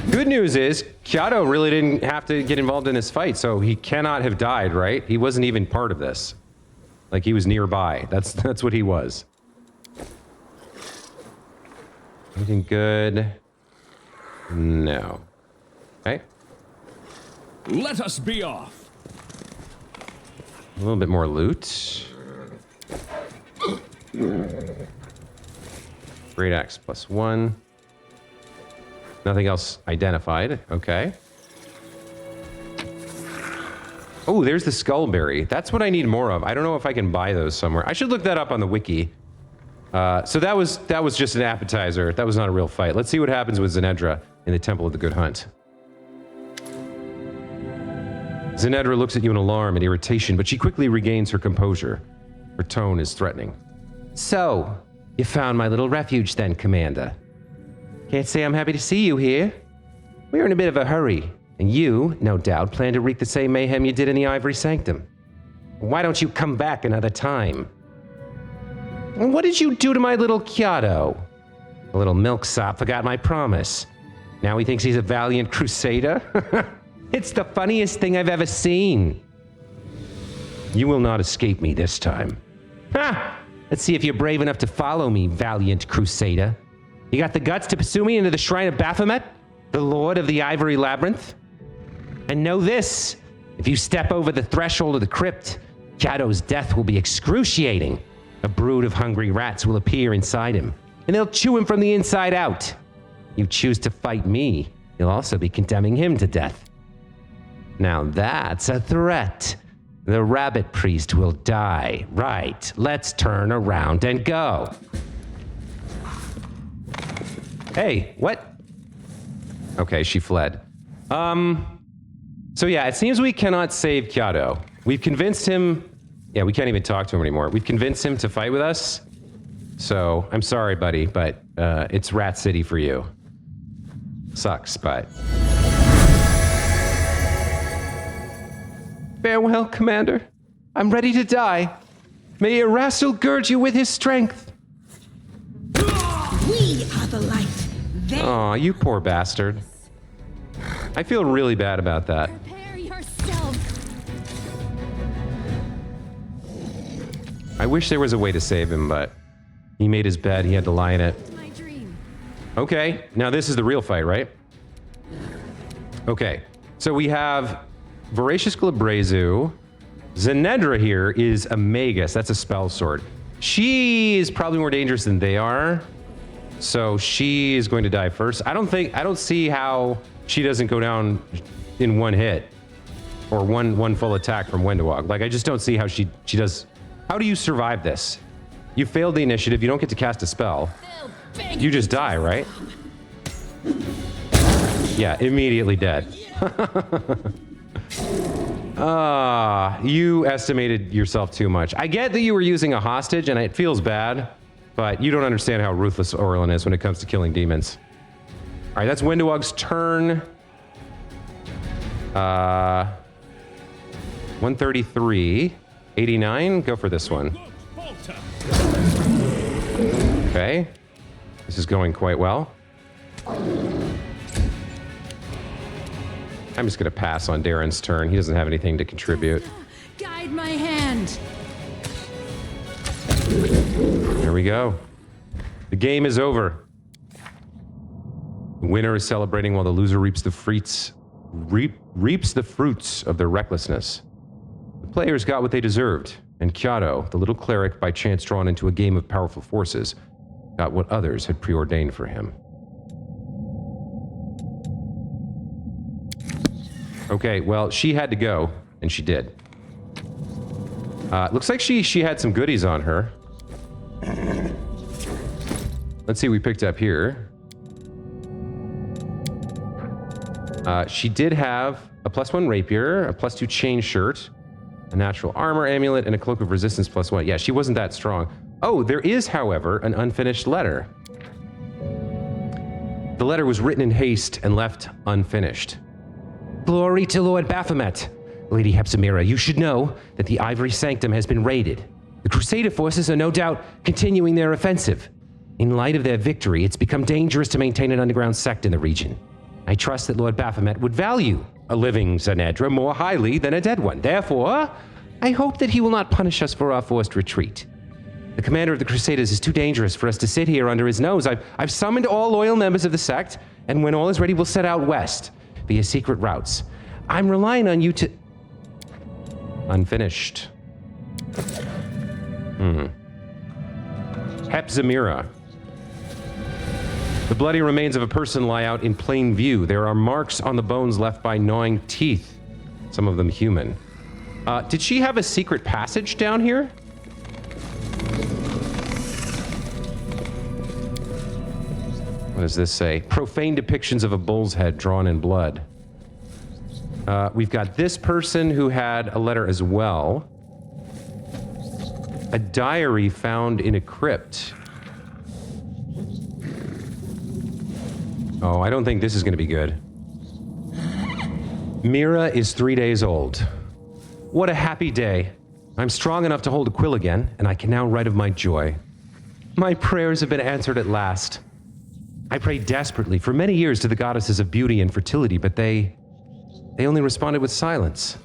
Good news is, Kyato really didn't have to get involved in this fight, so he cannot have died, right? He wasn't even part of this. Like, he was nearby. That's what he was. Looking good. No. Okay. Let us be off. A little bit more loot. Great axe +1. Nothing else identified. Okay. Oh, there's the skullberry. That's what I need more of. I don't know if I can buy those somewhere. I should look that up on the wiki. So that was just an appetizer. That was not a real fight. Let's see what happens with Zenedra in the Temple of the Good Hunt. Zenedra looks at you in alarm and irritation, but she quickly regains her composure. Her tone is threatening. So, you found my little refuge then, Commander. Can't say I'm happy to see you here. We're in a bit of a hurry, and you, no doubt, plan to wreak the same mayhem you did in the Ivory Sanctum. Why don't you come back another time? And what did you do to my little Kyato? The little milksop forgot my promise. Now he thinks he's a valiant crusader? It's the funniest thing I've ever seen. You will not escape me this time. Ha! Let's see if you're brave enough to follow me, valiant crusader. You got the guts to pursue me into the shrine of Baphomet, the lord of the Ivory Labyrinth? And know this, if you step over the threshold of the crypt, Kyado's death will be excruciating. A brood of hungry rats will appear inside him, and they'll chew him from the inside out. You choose to fight me, you'll also be condemning him to death. Now that's a threat. The rabbit priest will die. Right, let's turn around and go. Hey, what? Okay, she fled. So yeah, it seems we cannot save Kyado. We've convinced him, yeah, we can't even talk to him anymore. We've convinced him to fight with us. So, I'm sorry, buddy, but it's Rat City for you. Sucks, but... Farewell, Commander. I'm ready to die. May Erastil gird you with his strength. We are the light. They Aw, you poor bastard. I feel really bad about that. Prepare yourself. I wish there was a way to save him, but he made his bed, he had to lie in it. My dream. Okay, now this is the real fight, right? Okay, so we have Voracious Glabrezu. Zenedra here is a Magus, that's a spell sword. She is probably more dangerous than they are, so she is going to die first. I don't see how she doesn't go down in one hit or one full attack from Wendewog. Like, I just don't see how she does. How do you survive this? You failed the initiative, you don't get to cast a spell. You just die, right? Yeah, immediately dead. You estimated yourself too much. I get that you were using a hostage, and it feels bad, but you don't understand how ruthless Orlan is when it comes to killing demons. All right, that's Wendewog's turn. 133, 89. Go for this one. Okay, this is going quite well. I'm just gonna pass on Darren's turn. He doesn't have anything to contribute. Guide my hand. There we go. The game is over. The winner is celebrating while the loser reaps the fruits of their recklessness. The players got what they deserved, and Kyado, the little cleric by chance drawn into a game of powerful forces, got what others had preordained for him. Okay, well, she had to go, and she did. Looks like she had some goodies on her. Let's see what we picked up here. She did have a +1 rapier, a +2 chain shirt, a natural armor amulet, and a cloak of resistance +1. Yeah, she wasn't that strong. Oh, there is, however, an unfinished letter. The letter was written in haste and left unfinished. Glory to Lord Baphomet. Lady Hepzibah, you should know that the Ivory Sanctum has been raided. The Crusader forces are no doubt continuing their offensive. In light of their victory, it's become dangerous to maintain an underground sect in the region. I trust that Lord Baphomet would value a living Zenedra more highly than a dead one. Therefore, I hope that he will not punish us for our forced retreat. The commander of the Crusaders is too dangerous for us to sit here under his nose. I've summoned all loyal members of the sect, and when all is ready, we'll set out west via secret routes. I'm relying on you to... Unfinished. Hepzibah. The bloody remains of a person lie out in plain view. There are marks on the bones left by gnawing teeth, some of them human. Did she have a secret passage down here? What does this say? Profane depictions of a bull's head drawn in blood. We've got this person who had a letter as well. A diary found in a crypt. Oh, I don't think this is going to be good. Mira is 3 days old. What a happy day. I'm strong enough to hold a quill again, and I can now write of my joy. My prayers have been answered at last. I prayed desperately for many years to the goddesses of beauty and fertility, but they only responded with silence.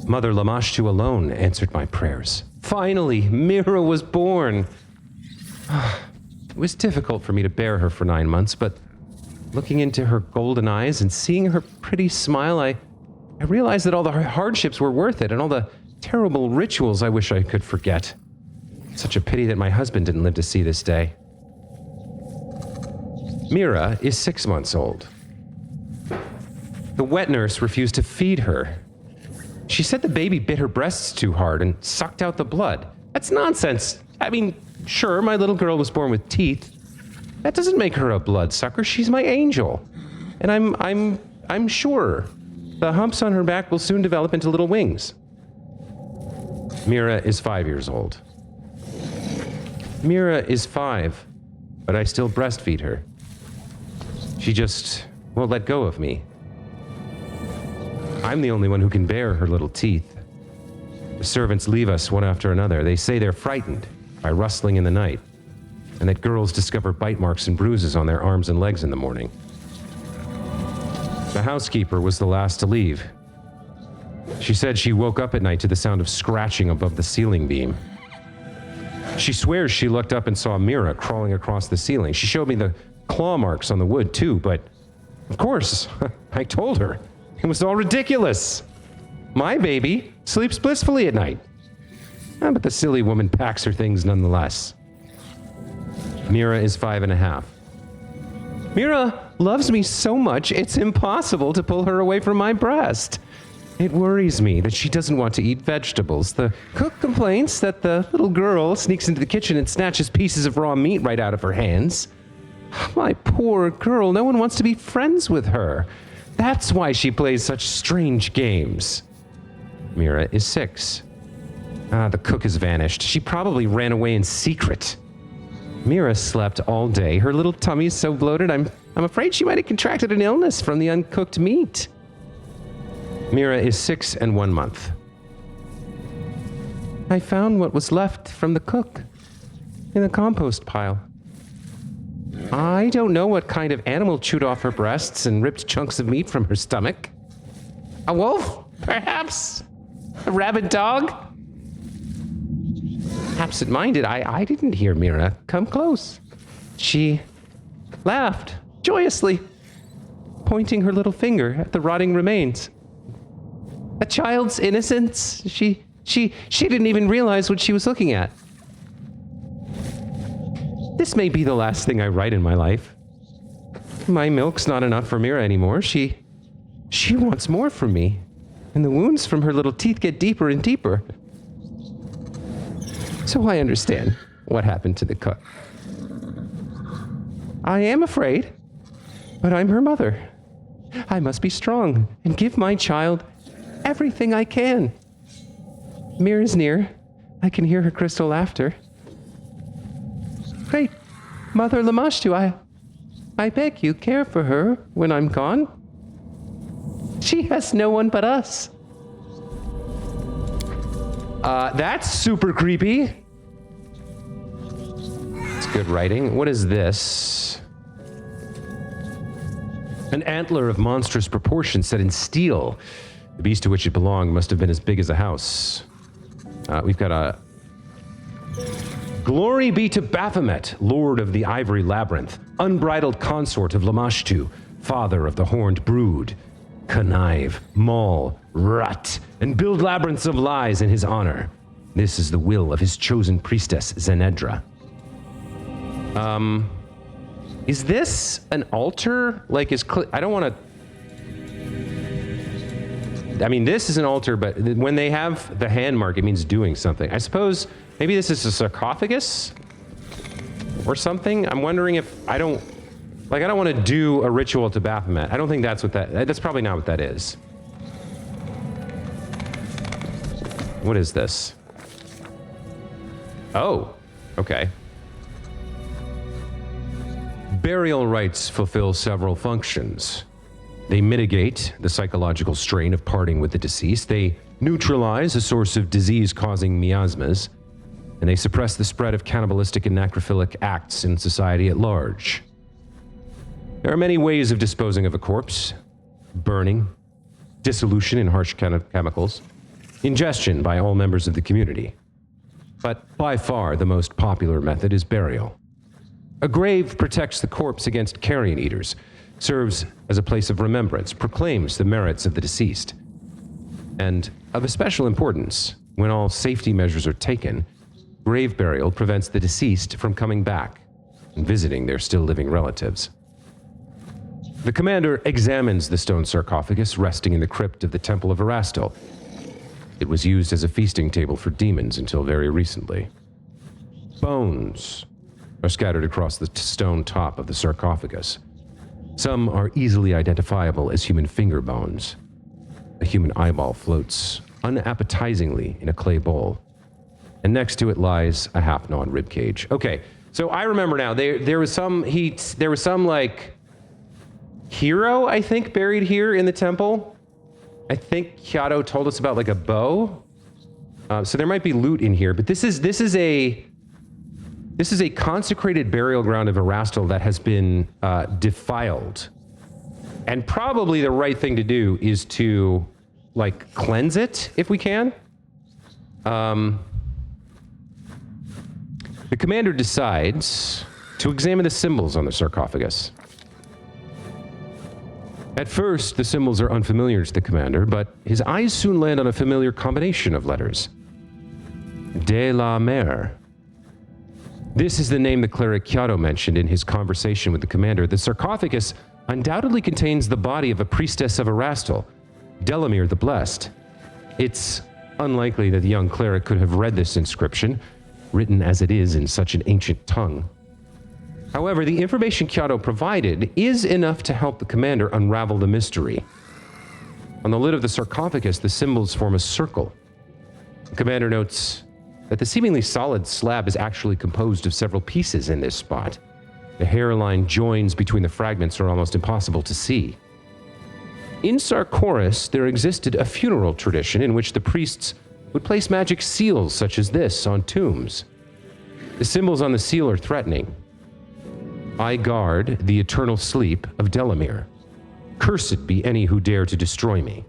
Mother Lamashtu alone answered my prayers. Finally, Mira was born. It was difficult for me to bear her for 9 months, but looking into her golden eyes and seeing her pretty smile, I realized that all the hardships were worth it and all the terrible rituals I wish I could forget. Such a pity that my husband didn't live to see this day. Mira is 6 months old. The wet nurse refused to feed her. She said the baby bit her breasts too hard and sucked out the blood. That's nonsense. I mean, sure, my little girl was born with teeth. That doesn't make her a bloodsucker. She's my angel. And I'm sure the humps on her back will soon develop into little wings. Mira is 5 years old. Mira is 5, but I still breastfeed her. She just won't let go of me. I'm the only one who can bear her little teeth. The servants leave us one after another. They say they're frightened by rustling in the night, and that girls discover bite marks and bruises on their arms and legs in the morning. The housekeeper was the last to leave. She said she woke up at night to the sound of scratching above the ceiling beam. She swears she looked up and saw Mira crawling across the ceiling. She showed me the claw marks on the wood, too, but of course, I told her. It was all ridiculous. My baby sleeps blissfully at night. But the silly woman packs her things nonetheless. Mira is 5.5. Mira loves me so much, it's impossible to pull her away from my breast. It worries me that she doesn't want to eat vegetables. The cook complains that the little girl sneaks into the kitchen and snatches pieces of raw meat right out of her hands. My poor girl, no one wants to be friends with her. That's why she plays such strange games. Mira is 6. The cook has vanished. She probably ran away in secret. Mira slept all day. Her little tummy's so bloated, I'm afraid she might have contracted an illness from the uncooked meat. Mira is 6 and 1 month. I found what was left from the cook in the compost pile. I don't know what kind of animal chewed off her breasts and ripped chunks of meat from her stomach. A wolf, perhaps? A rabid dog? Absent-minded, I didn't hear Mira come close. She laughed joyously, pointing her little finger at the rotting remains. A child's innocence. She didn't even realize what she was looking at. This may be the last thing I write in my life. My milk's not enough for Mira anymore. She wants more from me, and the wounds from her little teeth get deeper and deeper. So I understand what happened to the cook. I am afraid, but I'm her mother. I must be strong and give my child everything I can. Mira's near. I can hear her crystal laughter. Great Mother Lamashtu, I beg you, care for her when I'm gone. She has no one but us. That's super creepy. It's good writing. What is this? An antler of monstrous proportions set in steel. The beast to which it belonged must have been as big as a house. We've got a... Glory be to Baphomet, Lord of the Ivory Labyrinth, unbridled consort of Lamashtu, father of the horned brood. Connive, maul, rut, and build labyrinths of lies in his honor. This is the will of his chosen priestess, Zenedra. Is this an altar? Like, I don't want to... I mean, this is an altar, but when they have the hand mark, it means doing something. I suppose maybe this is a sarcophagus or something. I'm wondering if I don't want to do a ritual to Baphomet. I don't think that's what that's probably not what that is. What is this? Oh, okay. Burial rites fulfill several functions. They mitigate the psychological strain of parting with the deceased. They neutralize a source of disease-causing miasmas. And they suppress the spread of cannibalistic and necrophilic acts in society at large. There are many ways of disposing of a corpse. Burning, dissolution in harsh chemicals, ingestion by all members of the community. But by far the most popular method is burial. A grave protects the corpse against carrion eaters, serves as a place of remembrance, proclaims the merits of the deceased. And of especial importance, when all safety measures are taken, grave burial prevents the deceased from coming back and visiting their still living relatives. The commander examines the stone sarcophagus resting in the crypt of the Temple of Erastil. It was used as a feasting table for demons until very recently. Bones are scattered across the stone top of the sarcophagus. Some are easily identifiable as human finger bones. A human eyeball floats unappetizingly in a clay bowl, and next to it lies a half-gnawed rib cage. Okay, so I remember now. There was some like hero, I think, buried here in the temple. I think Kyato told us about like a bow. So there might be loot in here, but this is a consecrated burial ground of Erastil that has been defiled. And probably the right thing to do is to, like, cleanse it, if we can. The commander decides to examine the symbols on the sarcophagus. At first, the symbols are unfamiliar to the commander, but his eyes soon land on a familiar combination of letters. De la Mer. This is the name the cleric Kyato mentioned in his conversation with the commander. The sarcophagus undoubtedly contains the body of a priestess of Erastil, Delamere the Blessed. It's unlikely that the young cleric could have read this inscription, written as it is in such an ancient tongue. However, the information Kyato provided is enough to help the commander unravel the mystery. On the lid of the sarcophagus, the symbols form a circle. The commander notes that the seemingly solid slab is actually composed of several pieces in this spot. The hairline joins between the fragments are almost impossible to see. In Sarkoris, there existed a funeral tradition in which the priests would place magic seals such as this on tombs. The symbols on the seal are threatening. I guard the eternal sleep of Delamere. Cursed be any who dare to destroy me.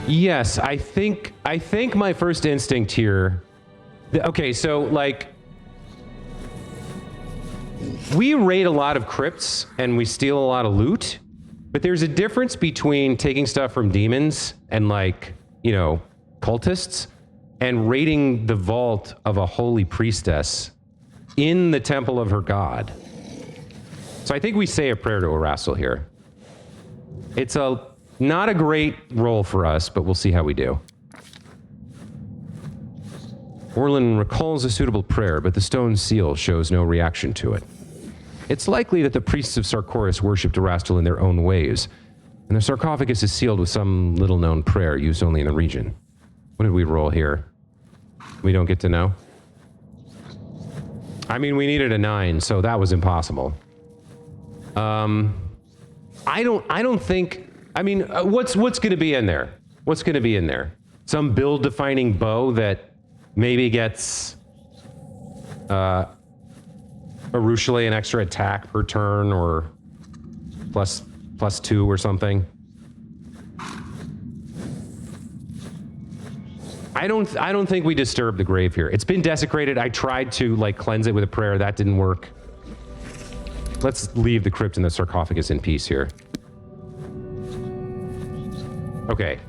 Yes, I think my first instinct here. Okay, so like we raid a lot of crypts and we steal a lot of loot, but there's a difference between taking stuff from demons and, like, you know, cultists and raiding the vault of a holy priestess in the temple of her god. So I think we say a prayer to Erastil here. It's not a great roll for us, but we'll see how we do. Orlan recalls a suitable prayer, but the stone seal shows no reaction to it. It's likely that the priests of Sarkoris worshipped Erastil in their own ways, and the sarcophagus is sealed with some little-known prayer used only in the region. What did we roll here? We don't get to know? I mean, we needed a 9, so that was impossible. I don't think... I mean, what's going to be in there? What's going to be in there? Some build-defining bow that maybe gets Arushale an extra attack per turn, or plus 2 or something. I don't think we disturb the grave here. It's been desecrated. I tried to, like, cleanse it with a prayer. That didn't work. Let's leave the crypt and the sarcophagus in peace here. Okay.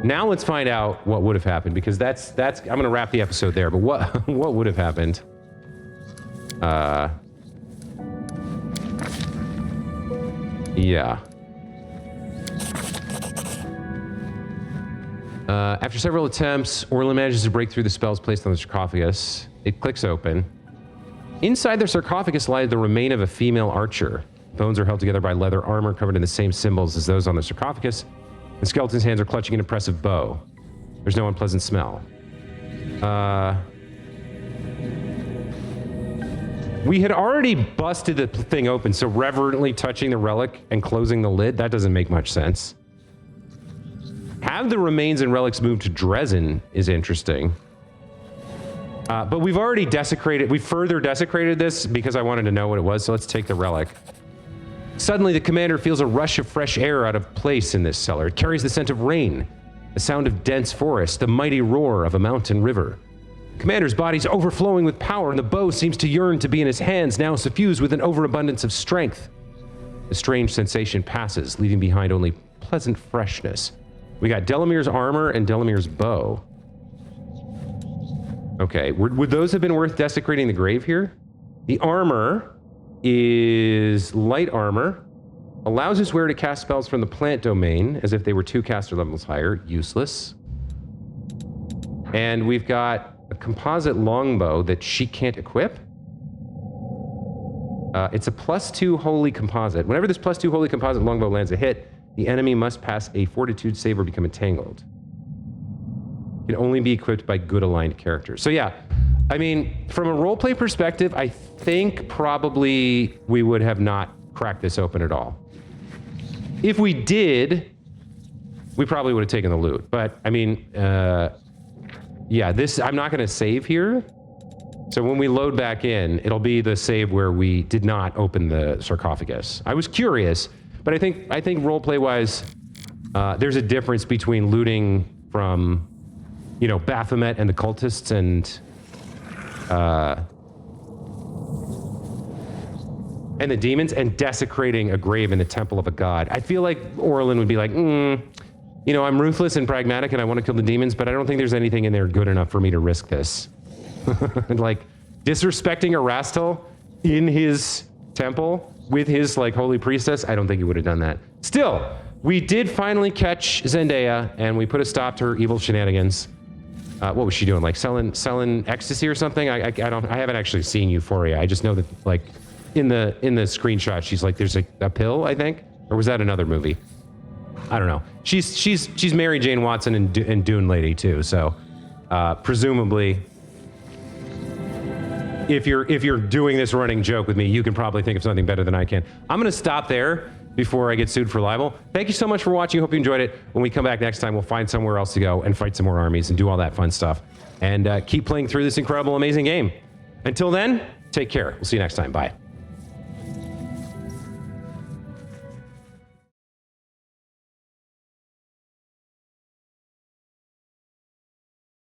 Now let's find out what would have happened, because that's I'm going to wrap the episode there, but what would have happened? Yeah. After several attempts, Orlan manages to break through the spells placed on the sarcophagus. It clicks open. Inside the sarcophagus lies the remain of a female archer. Bones are held together by leather armor covered in the same symbols as those on the sarcophagus. The skeleton's hands are clutching an impressive bow. There's no unpleasant smell. We had already busted the thing open, so reverently touching the relic and closing the lid, that doesn't make much sense. Have the remains and relics moved to Drezen is interesting. But we've already desecrated, we further desecrated this because I wanted to know what it was, so let's take the relic. Suddenly, the commander feels a rush of fresh air out of place in this cellar. It carries the scent of rain, the sound of dense forest, the mighty roar of a mountain river. Commander's body's overflowing with power, and the bow seems to yearn to be in his hands, now suffused with an overabundance of strength. The strange sensation passes, leaving behind only pleasant freshness. We got Delamere's armor and Delamere's bow. Okay, would those have been worth desecrating the grave here? The armor is light armor, allows his wearer to cast spells from the plant domain as if they were 2 caster levels higher, useless. And we've got a composite longbow that she can't equip. It's a +2 holy composite. Whenever this +2 holy composite longbow lands a hit, the enemy must pass a fortitude save or become entangled. It can only be equipped by good aligned characters. So yeah, I mean, from a roleplay perspective, I think probably we would have not cracked this open at all. If we did, we probably would have taken the loot. But I mean, yeah, this, I'm not gonna save here. So when we load back in, it'll be the save where we did not open the sarcophagus. I was curious, but I think roleplay wise, there's a difference between looting from, you know, Baphomet and the cultists and the demons, and desecrating a grave in the temple of a god. I feel like Orlan would be like, you know, I'm ruthless and pragmatic and I want to kill the demons, but I don't think there's anything in there good enough for me to risk this. Like, disrespecting Erastil in his temple with his, like, holy priestess, I don't think he would have done that. Still, we did finally catch Zendaya, and we put a stop to her evil shenanigans. What was she doing? Like, selling ecstasy or something? I haven't actually seen Euphoria. I just know that, like, in the screenshot, she's like, there's a pill, I think? Or was that another movie? I don't know. She's Mary Jane Watson and Dune Lady, too, so presumably, if you're doing this running joke with me, you can probably think of something better than I can. I'm gonna stop there before I get sued for libel. Thank you so much for watching. Hope you enjoyed it. When we come back next time, we'll find somewhere else to go and fight some more armies and do all that fun stuff. And keep playing through this incredible, amazing game. Until then, take care. We'll see you next time. Bye.